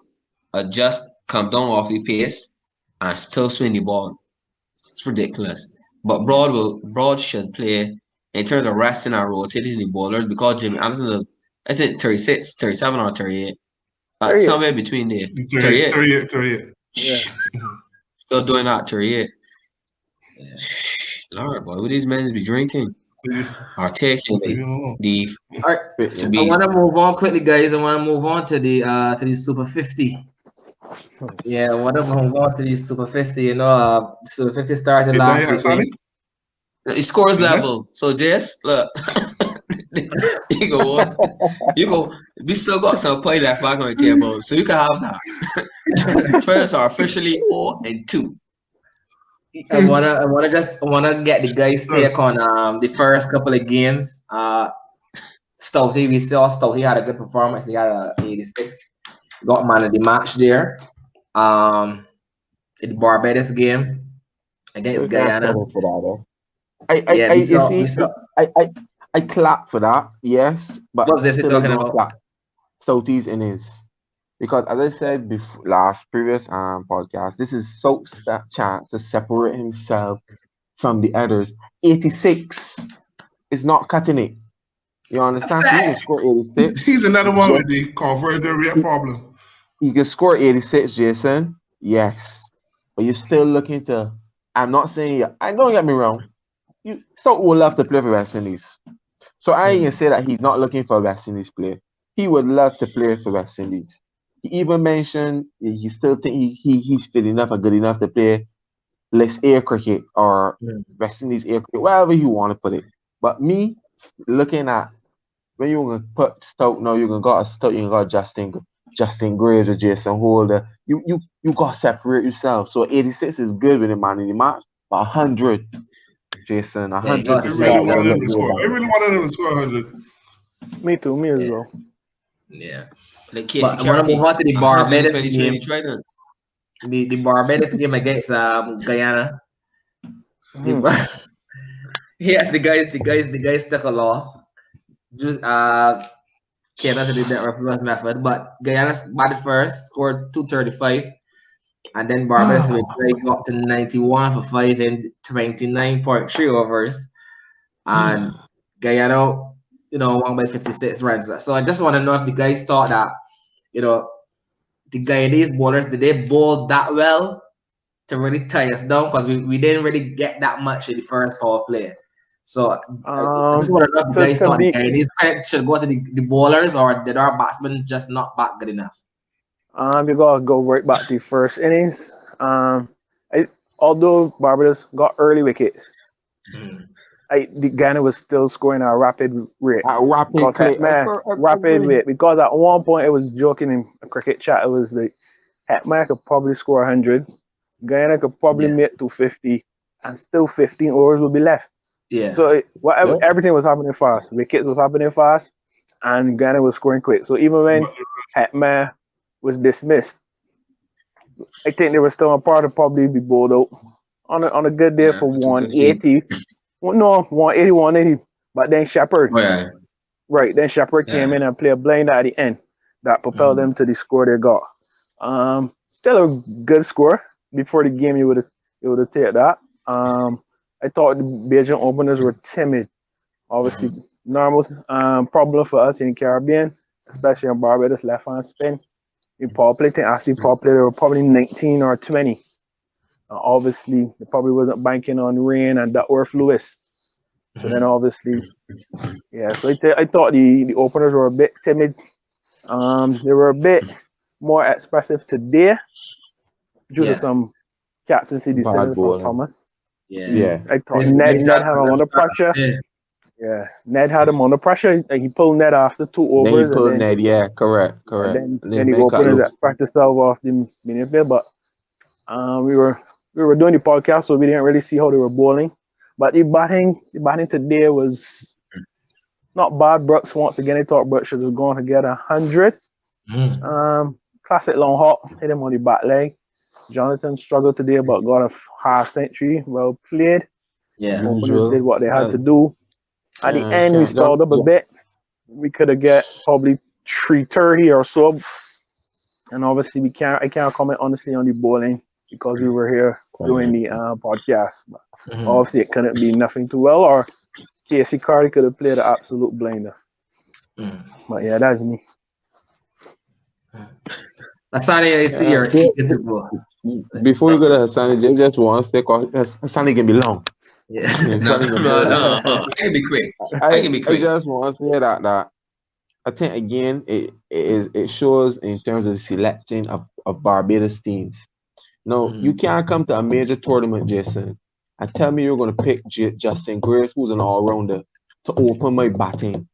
adjust, come down off the pace, and still swing the ball, it's ridiculous. But Broad should play in terms of resting and rotating the bowlers because Jimmy Anderson is, 36, 37 or 38? Somewhere between there. 38. Still doing that, 38. Lord, boy, what these men be drinking? are taking the All right. to I be. want to move on quickly, guys. I want to move on to the Super 50. Yeah, I want to move on to the Super 50. You know, Super 50 started Hey, last Dwayne, Hassani? weekend. The scores Yeah. level. So just look, you go, you go. We still got some play left back on the table, so you can have that. Traders are officially 0-2. I wanna get the guys' take on the first couple of games. Stouty, we saw Stouty had a good performance. He had a 86. Got man of the match there. In the Barbados game against We can't Guyana. settle for that, though. Yeah, we saw. I clap for that, yes, but What's this we still talking gonna about? clap Southeast innings. Because as I said before, previous podcast, this is Soap's chance to separate himself from the others. 86 is not cutting it. You understand? So he can score 86. He's another one with the conversion rate problem. He can score 86, Jason. Yes. But you're still looking to. I'm not saying. I don't get me wrong. Soap would love to play for West Indies. So I ain't gonna say that he's not looking for a West Indies player. He would love to play for West Indies. He even mentioned he still think he's fit enough and good enough to play less air cricket or West Indies air cricket, wherever you want to put it. But me looking at when you're gonna put Stoke, no, you're gonna got a Stoke, you got Justin Graves or Jason Holder. You gotta separate yourself. So 86 is good with the man in the match, but 100, Jason, 100 got I to is really start wanted him celebrating. to score. I really wanted him to score 100. Me too, me as well. Yeah. Like Casey But I want to Carey, move on to the Barbados 120 game. training traders. The Barbados game against Guyana. Yes, the guys took a loss. Just came out to the net reference method, but Guyana batted first, scored 235, and then Barbados got to 91 for 5 in 29.3 overs, and Guyana, won by 56 runs. So I just want to know if the guys thought that, the Guyanese bowlers, did they bowl that well to really tie us down? Because we didn't really get that much in the first power play. So I just want to know if the guys thought the Guyanese credit should go to the bowlers, or did our batsmen just not bat good enough? You gotta go right back to the first innings. Although Barbados got early wickets, the Ghana was still scoring at a rapid rate. Rapid rate. Because at one point it was joking in a cricket chat. It was like Hetman could probably score 100. Guyana could probably make 250, and still 15 overs would be left. Yeah. So everything was happening fast. Wickets was happening fast, and Ghana was scoring quick. So even when Hetman was dismissed, I think they were still a part of probably be bowled out on a good day for 180. Well, no, 180, 180. But then Shepherd. Oh, yeah. Right. Then Shepherd came in and played a blinder at the end that propelled them to the score they got. Still a good score. Before the game, you would have taken that. I thought the Bajan openers were timid. Obviously, normal problem for us in the Caribbean, especially in Barbados, left-hand spin. In power play, after power play, they were probably 19 or 20. Obviously, they probably wasn't banking on rain and Duckworth Lewis. So then, obviously, So I thought the openers were a bit timid. They were a bit more expressive today due to some captaincy decisions from Thomas. Yeah. I thought Ned had him under pressure. Yeah, Ned had him under pressure. He pulled Ned after 2 overs. Then he pulled Ned, correct. And then the openers expressed themselves off the midfield. But we were doing the podcast, so we didn't really see how they were bowling. But the batting today was not bad. Brooks, once again, I thought Brooks should have gone to get 100. Classic long hop, hit him on the back leg. Jonathan struggled today, but got a half century. Well played. Yeah. Openers did what they had to do. At the end, we stalled up a bit. We could have get probably 330 or so. And obviously, I can't comment honestly on the bowling because we were here doing the podcast. But obviously, it couldn't be nothing too well, or Casey Carter could have played an absolute blinder. But yeah, that's me. Hassani, I see you're eager to go. Before we go to Hassani, just one stick. Hassani can be long. Yeah. No, Funny enough, no. I can be quick. I can be I quick. just want to say that I think again it shows in terms of the selection of Barbados teams. No, you can't come to a major tournament, Jason, and tell me you're going to pick Justin Grace, who's an all-rounder, to open my batting.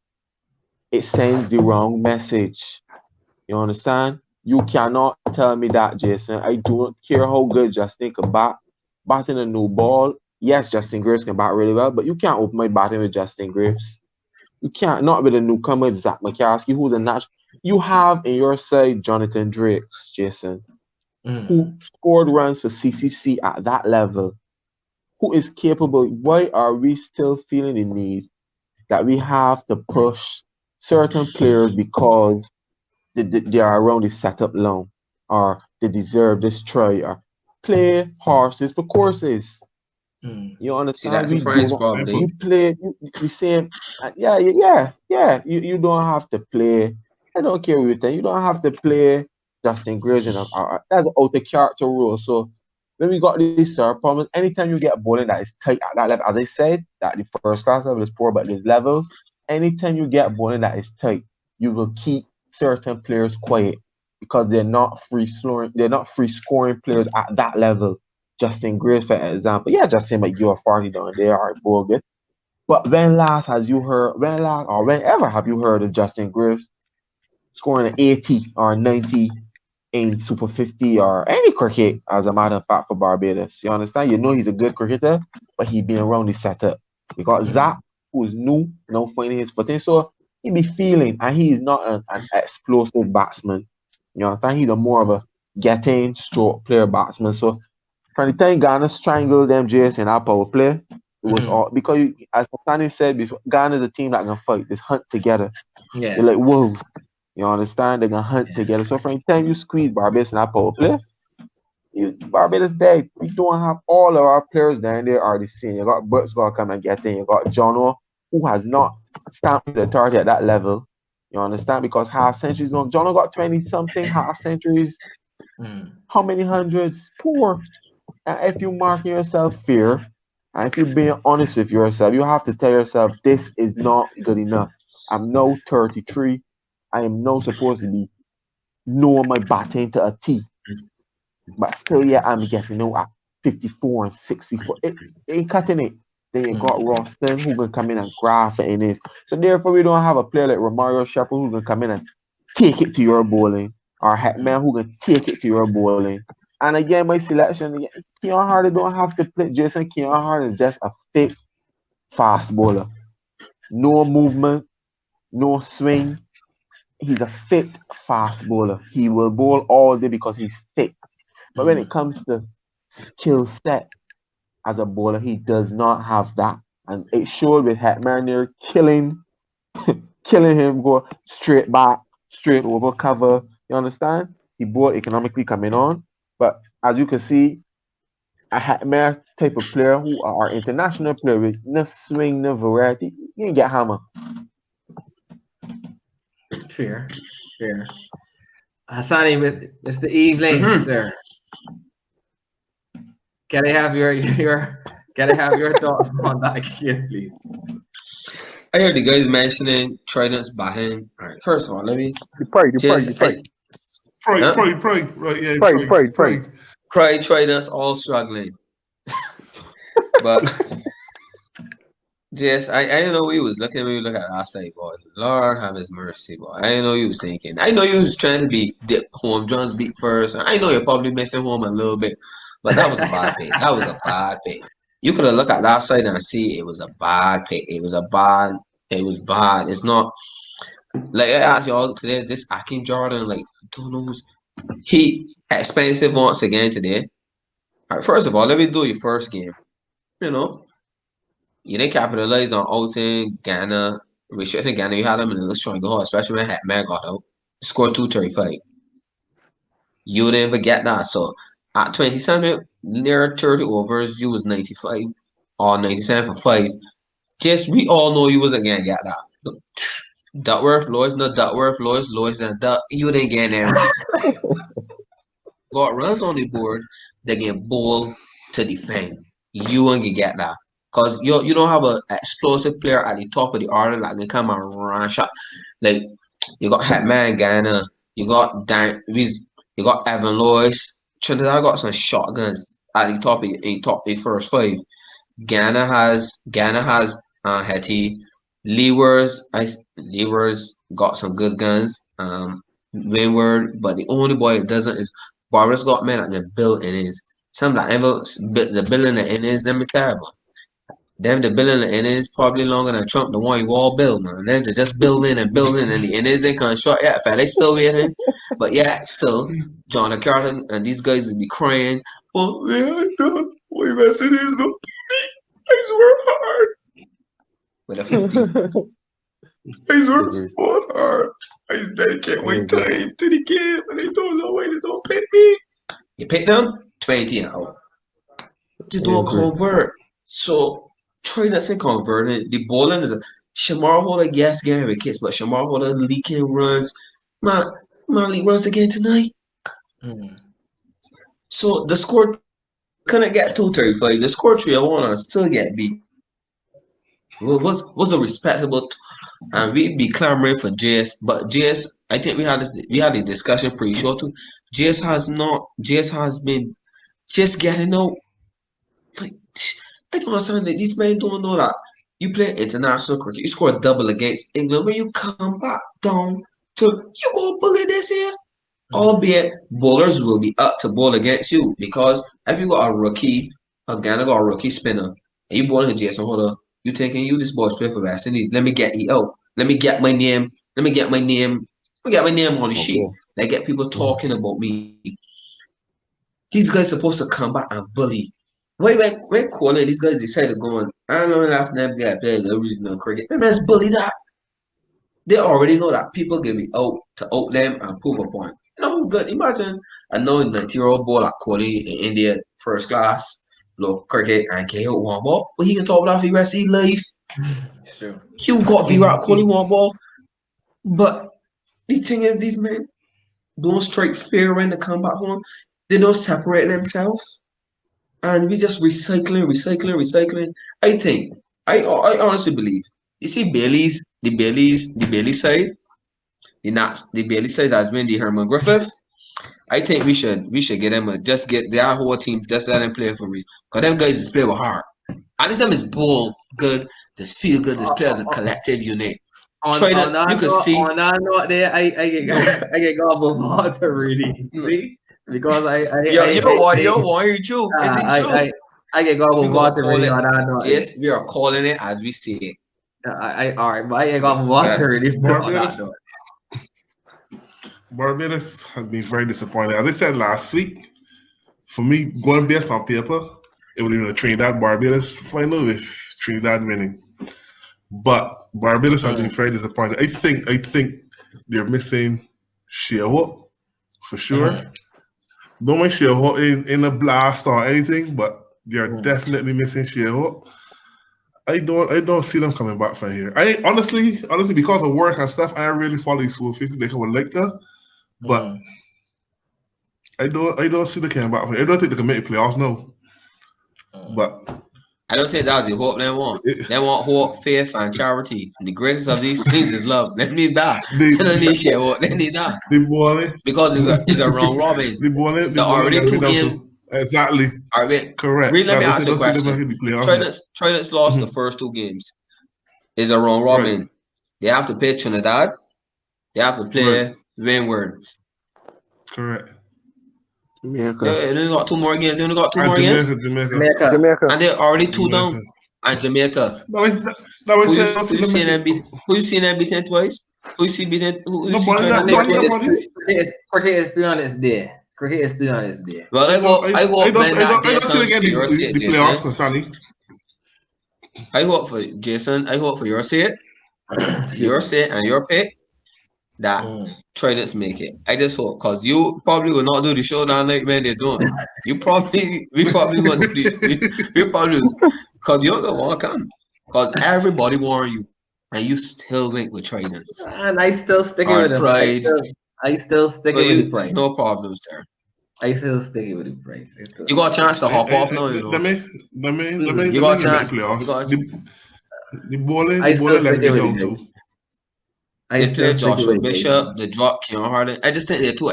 It sends the wrong message. You understand? You cannot tell me that, Jason. I don't care how good Justin can bat. Batting a new ball, yes, Justin Graves can bat really well, but you can't open my batting with Justin Graves. You can't, not with a newcomer, Zach McCaskey, who's a natural. You have in your side Jonathan Drakes, Jason, who scored runs for CCC at that level, who is capable. Why are we still feeling the need that we have to push certain players because they are around the setup long or they deserve this try or play horses for courses? You See, understand? that's a We do friend's not. probably. You play the same. Yeah. You don't have to play. I don't care what you think. You don't have to play Justin Graves in that's out of character rule. So when we got these problems, anytime you get bowling that is tight at that level, as I said, that the first class level is poor, but there's levels. Anytime you get bowling that is tight, you will keep certain players quiet because they're not free scoring players at that level. Justin Grace, for example. Yeah, Justin might give a 40 down there, all right, bogus. But when last or whenever have you heard of Justin Grace scoring an 80 or 90 in Super 50 or any cricket, as a matter of fact, for Barbados? You understand? You know he's a good cricketer, but he been around the setup. You got Zach, who's new, now finding his footing. So he be feeling, and he's not an explosive batsman. You understand? He's a more of a getting stroke player batsman. So from the time Ghana strangled them JS in our power play, it was all because as Stanley said before, Ghana is a team that can fight, just hunt together. They're Yeah. like wolves. You understand? They can hunt together. So from the time you squeeze Barbados in our power play, Barbados dead. We don't have all of our players down there are the same. You got Brooks gonna come and get in. You got Jono, who has not stamped his authority at that level. You understand? Because half centuries long. Jono got 20 something half centuries. How many hundreds? Poor. And if you mark yourself fair, and if you're being honest with yourself, you have to tell yourself, this is not good enough. I'm now 33. I am now supposed to be knowing my batting to a T. But still, yeah, I'm getting now at 54 and 64. It ain't cutting it. Then you got Roston who can come in and graph it in this. So therefore, we don't have a player like Romario Shepherd who can come in and take it to your bowling, or Hetman who can take it to your bowling. And again, my selection, again, Keon Hardy don't have to play. Jason Keon Hardy is just a fit fast bowler. No movement, no swing. He's a fit fast bowler. He will bowl all day because he's fit. But when it comes to skill set as a bowler, he does not have that. And it showed with Hetman there killing him, go straight back, straight over cover. You understand? He bought economically coming on. But as you can see, a Hatman type of player who are international player with no swing, no variety, you ain't get hammer. Fair. Hassani, with Mr. Evening, sir. Can I have your thoughts on that again, please? I heard the guys mentioning Trident's batting. All right, first of all, let me Pride. Pride. Right, yeah, Pride Trident's all struggling. But just I didn't know what he was looking when you look at that side, boy. Lord have his mercy, boy. I didn't know he was thinking. I know he was trying to be dip home John's beat first. I know you're probably missing home a little bit, but that was a bad pick. That was a bad pick. You could have looked at that side and see it was a bad pick. It was bad. It's not like I asked y'all today, this Akeem Jordan, like don't know who's he expensive once again today. All right, first of all, let me do your first game. You know, you didn't capitalize on outing Ghana, restricting Ghana. You had them in the strong goal, especially when Hatman got out. Scored 235. You didn't even get that. So at 27, near 30 overs, you was 95 or 97 for 5. Just we all know you wasn't gonna get that. But, Duckworth, Lois, and Duck, you didn't get any runs. Got runs on the board, they get ball to defend. You ain't gonna get that. Cause you don't have a explosive player at the top of the order that can come and run shot. Like you got Hetman Ghana, you got you got Evan Lewis. Trinidad got some shotguns at the top of the first five. Ghana has Hetty. Lewers got some good guns. Wayward, but the only boy that doesn't is Barbados got men that can build in his. Some that ever the building the innings them care, but them the building the innings probably longer than Trump the one you all build, man. Them to just building and building and the innings they can't short yet. Fact, they still waiting, but yeah, still John Carter and these guys will be crying. Oh man, we messing this no I work hard with a 50. I work so hard. I dedicate my time to the game and they don't know why they don't pick me. You pick them 20 out. They don't convert. So try not to convert it. The bowling is a Shamar Holder, yes, getting wickets, but Shamar Holder leaking runs. Man, leak runs again tonight. So the score couldn't get 235. The score 3-1 and still get beat. Was a respectable, and we'd be clamoring for JS, but JS, I think we had a discussion pretty sure too. JS has been just getting out. Like, I don't understand that these men don't know that you play international cricket, you score a double against England, when you come back down to you go bully this here. Albeit bowlers will be up to bowl against you because if you got a Ghana got a rookie spinner, and you bowling Jason Holder, you thinking you this boy's play for West Indies. Let me get you out. Let me get my name. Let me get my name on the sheet. They get people talking about me. These guys supposed to come back and bully. When calling these guys decided to go on, I don't know last name guy played the regional cricket. Them man's bully that. They already know that people can be out to out them and prove a point. You know, good. Imagine a 90-year-old boy like Kohli in India, first class, love cricket, and can hit one ball. But he can talk about the rest of his life. It's true. You got Virat Kohli one ball. But the thing is, these men don't straight fear when they come back home. They don't separate themselves. And we just recycling. I honestly believe. You see the Bailey side, the Bailey side has been the Herman Griffith. I think we should get them just get their whole team, just let them play for me. Because them guys play with heart. At least them is ball good, just feel good, this play as a collective unit. On that note there, I get gobble water really. See? Because I get gobble water really on that note. Yes, we are calling it as we see it. All right, but I get gobble water really on that note. Barbados has been very disappointing. As I said last week, for me, going based on paper, it would have been a Trinidad Barbados final with Trinidad winning. But Barbados has been very disappointing. I think they're missing Sheahope for sure. Don't mind Sheahope in a blast or anything, but they're definitely missing Sheahope. I don't see them coming back from here. I honestly, because of work and stuff, I really follow these 50 like I would like to. But I don't see the coming back from here. I don't think they can make playoffs now. But I don't think that's the hope they want. They want hope, faith, and charity. The greatest of these things is love. They need that. They don't need shit. They need that. Because it's a round robin. The already 2 games. Exactly. All right, correct. Really, let me ask you a question. Trinidad's lost the first 2 games. It's a round robin. Right. They have to play Trinidad. They have to play Windward. Correct. Jamaica. They only got 2 more games. Jamaica. And they're already 2 down. And Jamaica. Who you seen them beating twice? Who you see beating? Who you see Trinidad twice? Cricket is beyond its day. Cricket is beyond its day. Well, I hope when that day comes for your sake, Jason. I hope for Jason. I hope for your sake, and your pick that Trinidad's make it. I just hope, cause you probably will not do the show that night when they're doing. We probably won't do this. We probably, cause you don't want to come, cause everybody warned you, and you still went with Trinidad's. And I still stick with them. Pride. I still stick with pride. No problem, sir. I still stick with the price. You got a chance to hop off now, you know. Let me You got a let chance. play off. You got. The bowling, I still let's stick get with down it. to. I They still play stick Joshua with it. Bishop. They drop Keon Harden. I just think they're too.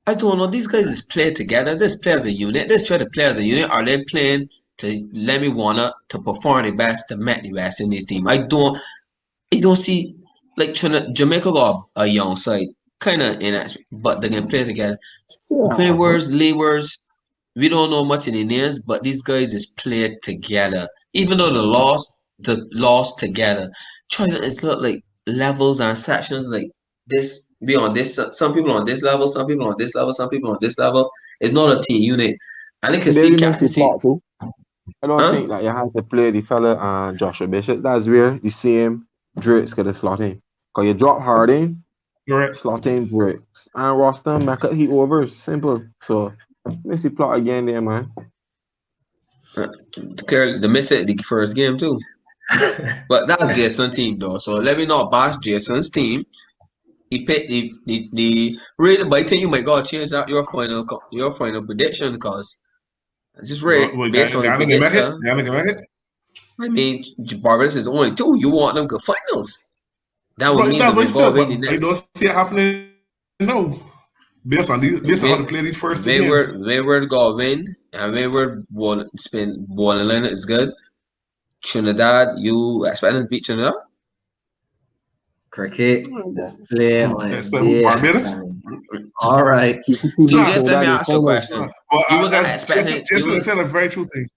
I don't know. These guys just play together. This play as a unit. This try to play as a unit. Are they playing to let me wanna to perform the best, to make the best in this team? I don't see like Jamaica got a young side, kind of inexperienced, but they can play together. Waywers, Leewers, we don't know much in the names, but these guys just play together. Even though the lost together. Trying to it's not like levels and sections like this. Be on this. Some people on this level. Some people on this level. Some people on this level. It's not a team unit. And they can The see elementary captaincy. part too. I don't Huh? think that you have to play the fella and Joshua Bishop. That's where the same Drake's gonna slot in. Cause you drop Harding, Correct. slot in Drake's. And Rostam back at heat over. Simple. So let's see plot again there, man. Clearly, they missed it the first game too. But that's Jason's team though. So let me not bash Jason's team. He picked the really, but I think you might gotta change out your final prediction because just Well, based on the Ghana can make it. predictor. Ghana can make it. I mean, Barbados is only two. You want them to finals. That would mean But that we go still, win the but I next. don't see it happening. No, based on how to play these first two games. Wayward go win, and Wayward won. Spin bowling line is good. Trinidad, you expect them to beat Trinidad? Cricket display on its Expect who? day. Barbados? All right. So Nah, just let me ask you a nah. question. Well, You wasn't expecting. Jason said a very true thing.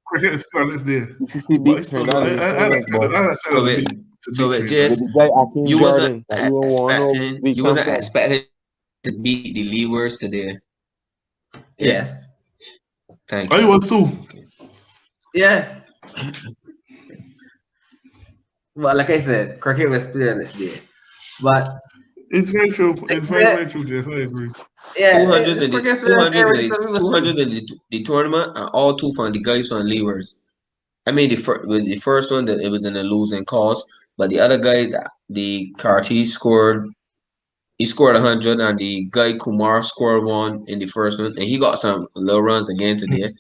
Cricket is fearless there. UCC But beat it's still, Trinidad in the finals, but I expect So them with to beat with Jace, the Trinidad. guy Akeem you wasn't Jordan that you don't want no expecting. weak You wasn't champion. expecting to beat the Leewers today. Yeah. Yes. Thank I you. was too. Yes. Well, like I said, cricket was played this day. But It's very true. It's very, yeah, very true, Jason. I agree. yeah, 200s in the cricket two players hundreds in every the so we two will hundreds see. in the tournament and all two from the guys from Leewers. I mean the first one that it was in a losing cause, but the other guy the Karti scored he scored 100 and the guy Kumar scored one in the first one and he got some little runs again today.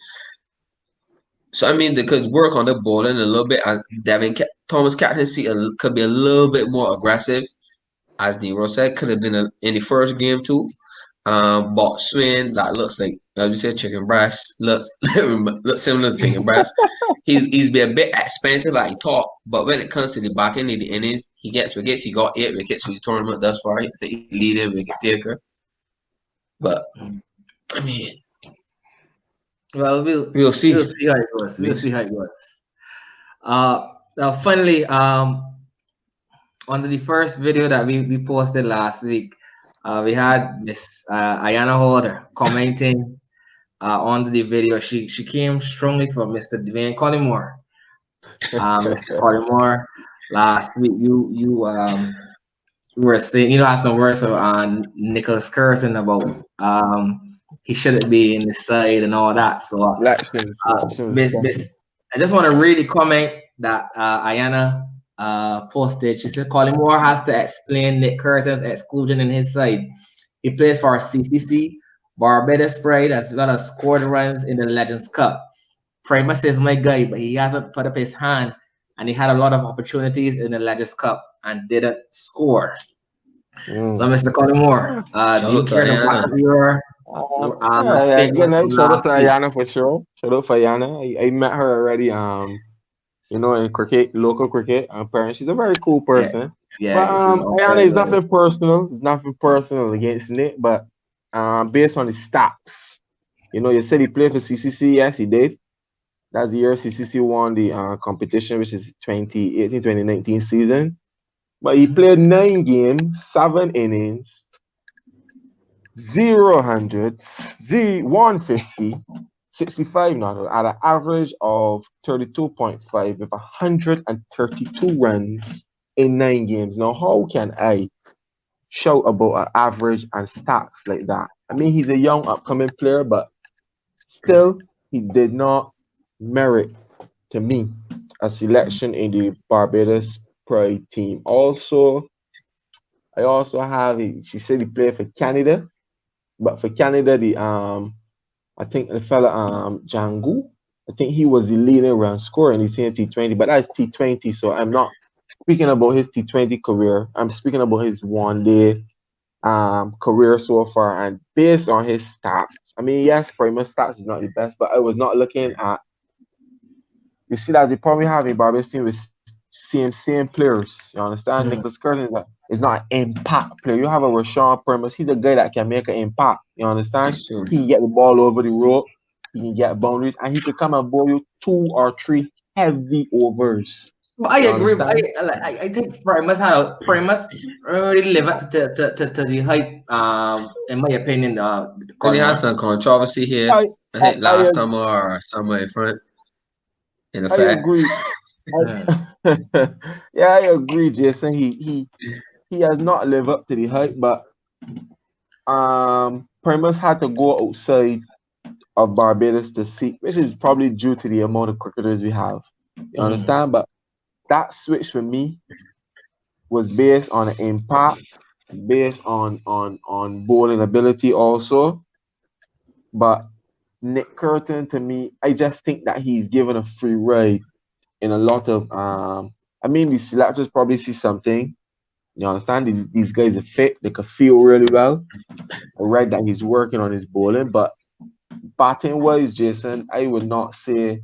So I mean they could work on the bowling a little bit and Thomas captaincy could be a little bit more aggressive as Nero said could have been in the first game too. Bought swing that looks like as you said chicken breast looks looks similar to chicken breast. He's been a bit expensive like he thought, but when it comes to the back end of the innings, he gets wickets. He got 8 wickets for the tournament thus far. He leading wicket taker. But I mean, Well, we'll see. we'll see how it goes. We'll see how it goes. Now finally, on the first video that we posted last week, we had Miss AYANA Holder commenting on the video. She came strongly for Mr. Dwayne Collymore. Mr. Collymore, last week you were saying had some words on Nicholas Curtin about he shouldn't be in the side and all that. So Miss I just want to really comment that AYANA posted. She said Collymore has to explain Nick Curtin's exclusion in his side. He played for CCC, Barbados Pride, as well as scored runs in the Legends Cup. Primus is my guy, but he hasn't put up his hand, and he had a lot of opportunities in the Legends Cup and didn't score. So, Mr. Collymore, do you care to back up your statement good night. from Shout out last to week? Ayana for sure. Shout out for Ayana. I met her already. In cricket, local cricket. Apparently, she's a very cool person. Yeah, But Ayana is nothing personal. It's nothing personal against Nick. But based on the stats, you said he played for CCC. Yes, he did. That's the year CCC won the competition, which is 2018-2019 season. But he played 9 games, 7 innings, 0 hundreds, 150, 65 not at an average of 32.5 with 132 runs in 9 games. Now, how can I shout about an average and stats like that? I mean, he's a young upcoming player, but still, he did not merit, to me, a selection in the Barbados Pride team. I also have, she said he played for Canada, But for Canada, I think the fella Django, I think he was the leader run scorer in the same T20, but that's T20, so I'm not speaking about his T20 career. I'm speaking about his one day career so far, and based on his stats. I mean, yes, Primus stats is not the best, but I was not looking at. You see that they probably have a Barbados team with same players. You understand? Mm. Nicholas Curtin is not an impact player. You have a Rashawn Primus. He's a guy that can make an impact. You understand? That's true. He can get the ball over the rope. He can get boundaries, and he could come and bowl you 2 or 3 heavy overs. But I You agree. understand? I think Primus really live up to the hype. In my opinion, Really had Collymore. some controversy here. I I I, think I, last ag- summer or summer in front, in I effect. agree. Mm. Yeah, I agree, Jason. He has not lived up to the hype, but Primus had to go outside of Barbados to see, which is probably due to the amount of cricketers we have. You Mhm. understand? But that switch for me was based on the impact, based on bowling ability also. But Nick Curtin, to me, I just think that he's given a free ride in a lot of I mean the selectors probably see something. You understand? These guys are fit, they can feel really well. I read that he's working on his bowling, but batting wise, Jason, I would not say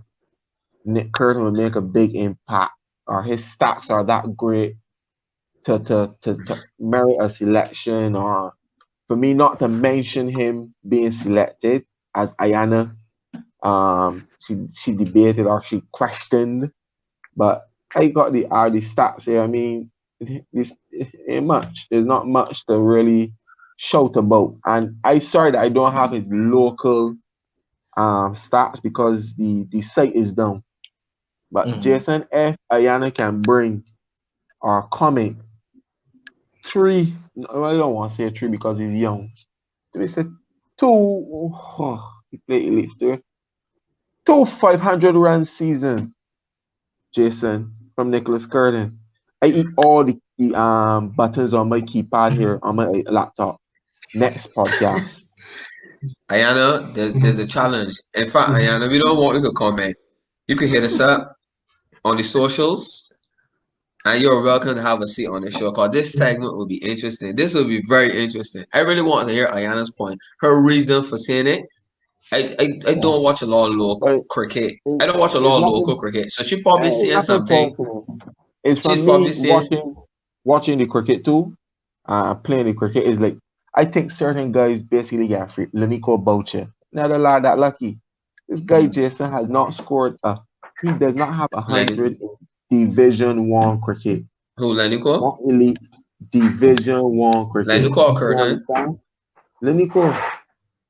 Nick Curtin would make a big impact or his stats are that great to merit a selection, or for me not to mention him being selected as AYANA. She debated or she questioned, but I got the stats here. I mean, this ain't much. There's not much to really shout about. And I sorry that I don't have his local stats because the site is down. But Mhm. Jason, if Ayana can bring or comment 3, no, I don't want to say 3 because he's young. We say 2, he played elite there. 2 500-run season, Jason, from Nicholas Curtin. I eat all the buttons on my keypad here on my laptop. Next podcast. Ayana, there's a challenge. In fact, Ayana, we don't want you to comment. You can hit us up on the socials, and you're welcome to have a seat on the show. Cause this segment will be interesting. This will be very interesting. I really want to hear Ayana's point, her reason for saying it. I Yeah. don't watch a lot of local But cricket. I don't watch a it's lot of local nothing. cricket, so she probably It's saying nothing something. personal. It's She's from probably me saying, watching the cricket too. Playing the cricket is like I think certain guys basically get free. Lenico Boucher, another lad that lucky. This guy Mm. Jason has not scored. He does not have a Lenny, hundred in Division 1 cricket. who Lenico? Not elite Division 1 cricket. Lenico You Curtin. understand? Lenico, I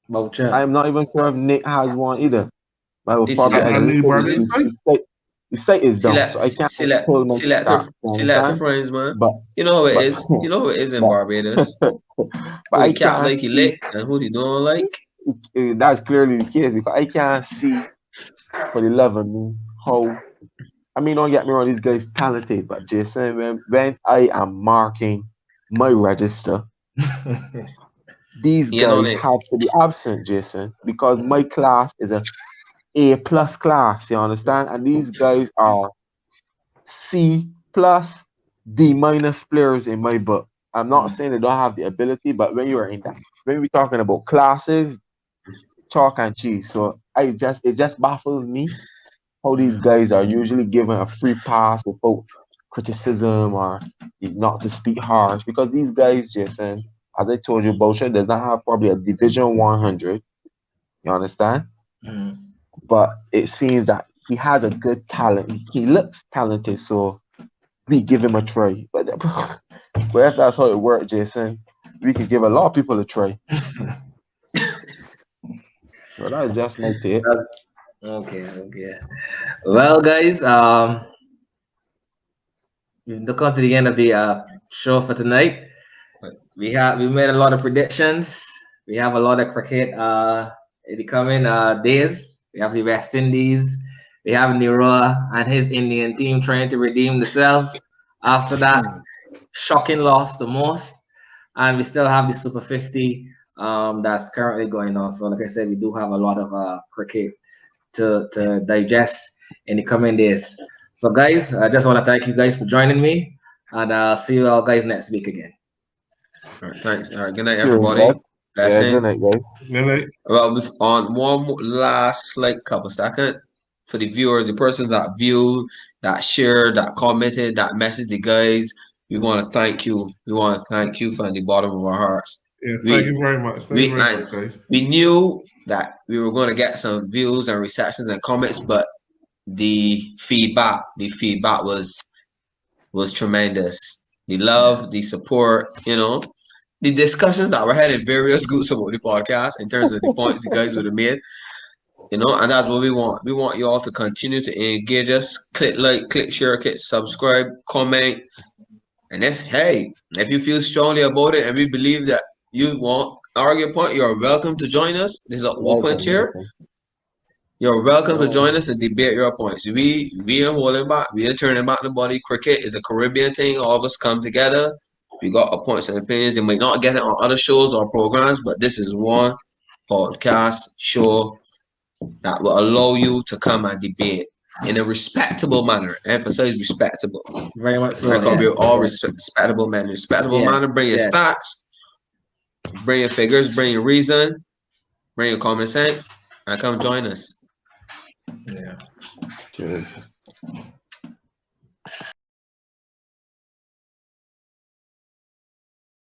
Boucher. am not even sure if Nick has one either. But I will This probably, I as I had said, name Barbados this right? the site is down, so select I can't select pull my select your stats. You select your understand? friends, man. But You know how it but is. You know how it is in but Barbados. but Who the I cat can't like he see. lick and who he don't like. That's clearly the case because I can't see for the love of me how. I mean, don't get me wrong, this guy's talented, but Jason, when I am marking my register, these You know guys it. have to be absent, Jason, because my class is A+ class. You understand? And these guys are C+, D- players in my book. I'm not Mm. saying they don't have the ability, but when you are in that, when we're talking about classes, chalk and cheese. So it just baffles me how these Mm. guys are usually given a free pass without criticism or not to speak harsh. Because these guys, Jason, as I told you, Boucher does not have probably a Division 100. You understand? Mm. But it seems that he has a good talent. He looks talented, so we give him a try. But if that's how it works, Jason, we could give a lot of people a try. So that's just my take. Okay, okay. Well, guys, we've come to the end of the show for tonight. We made a lot of predictions. We have a lot of cricket in the coming days. We have the West Indies. We have Nero and his Indian team trying to redeem themselves after that shocking loss the most. And we still have the Super 50 that's currently going on. So, like I said, we do have a lot of cricket to digest in the coming days. So, guys, I just want to thank you guys for joining me, and I'll see you all guys next week again. All right, thanks. All right, good night, Cheers, everybody. guys. Yeah, Blessing. good night, guys. Good night. Well, on one last couple second for the viewers, the persons that viewed, that shared, that commented, that messaged the guys, we want to thank you. We want to thank you from the bottom of our hearts. Yeah, thank you very much. Thank you very much, guys. We knew that we were going to get some views and receptions and comments, but the feedback was tremendous. The love, the support, the discussions that were had in various groups about the podcast in terms of the points the guys would have made, and that's what we want. We want you all to continue to engage us. Click like, click share, click subscribe, comment. And if you feel strongly about it and we believe that you want to argue a point, you're welcome to join us. This is an open chair. You're welcome to join us and debate your points. We ain't holding back. We ain't turning back the body. Cricket is a Caribbean thing. All of us come together. We got our points and opinions. You might not get it on other shows or programs, but this is one podcast show that will allow you to come and debate in a respectable manner. Emphasize respectable. Very much so. Because we're all respectable men. Respectable manner. Bring your stats, bring your figures, bring your reason, bring your common sense, and come join us. Yeah. Cheers.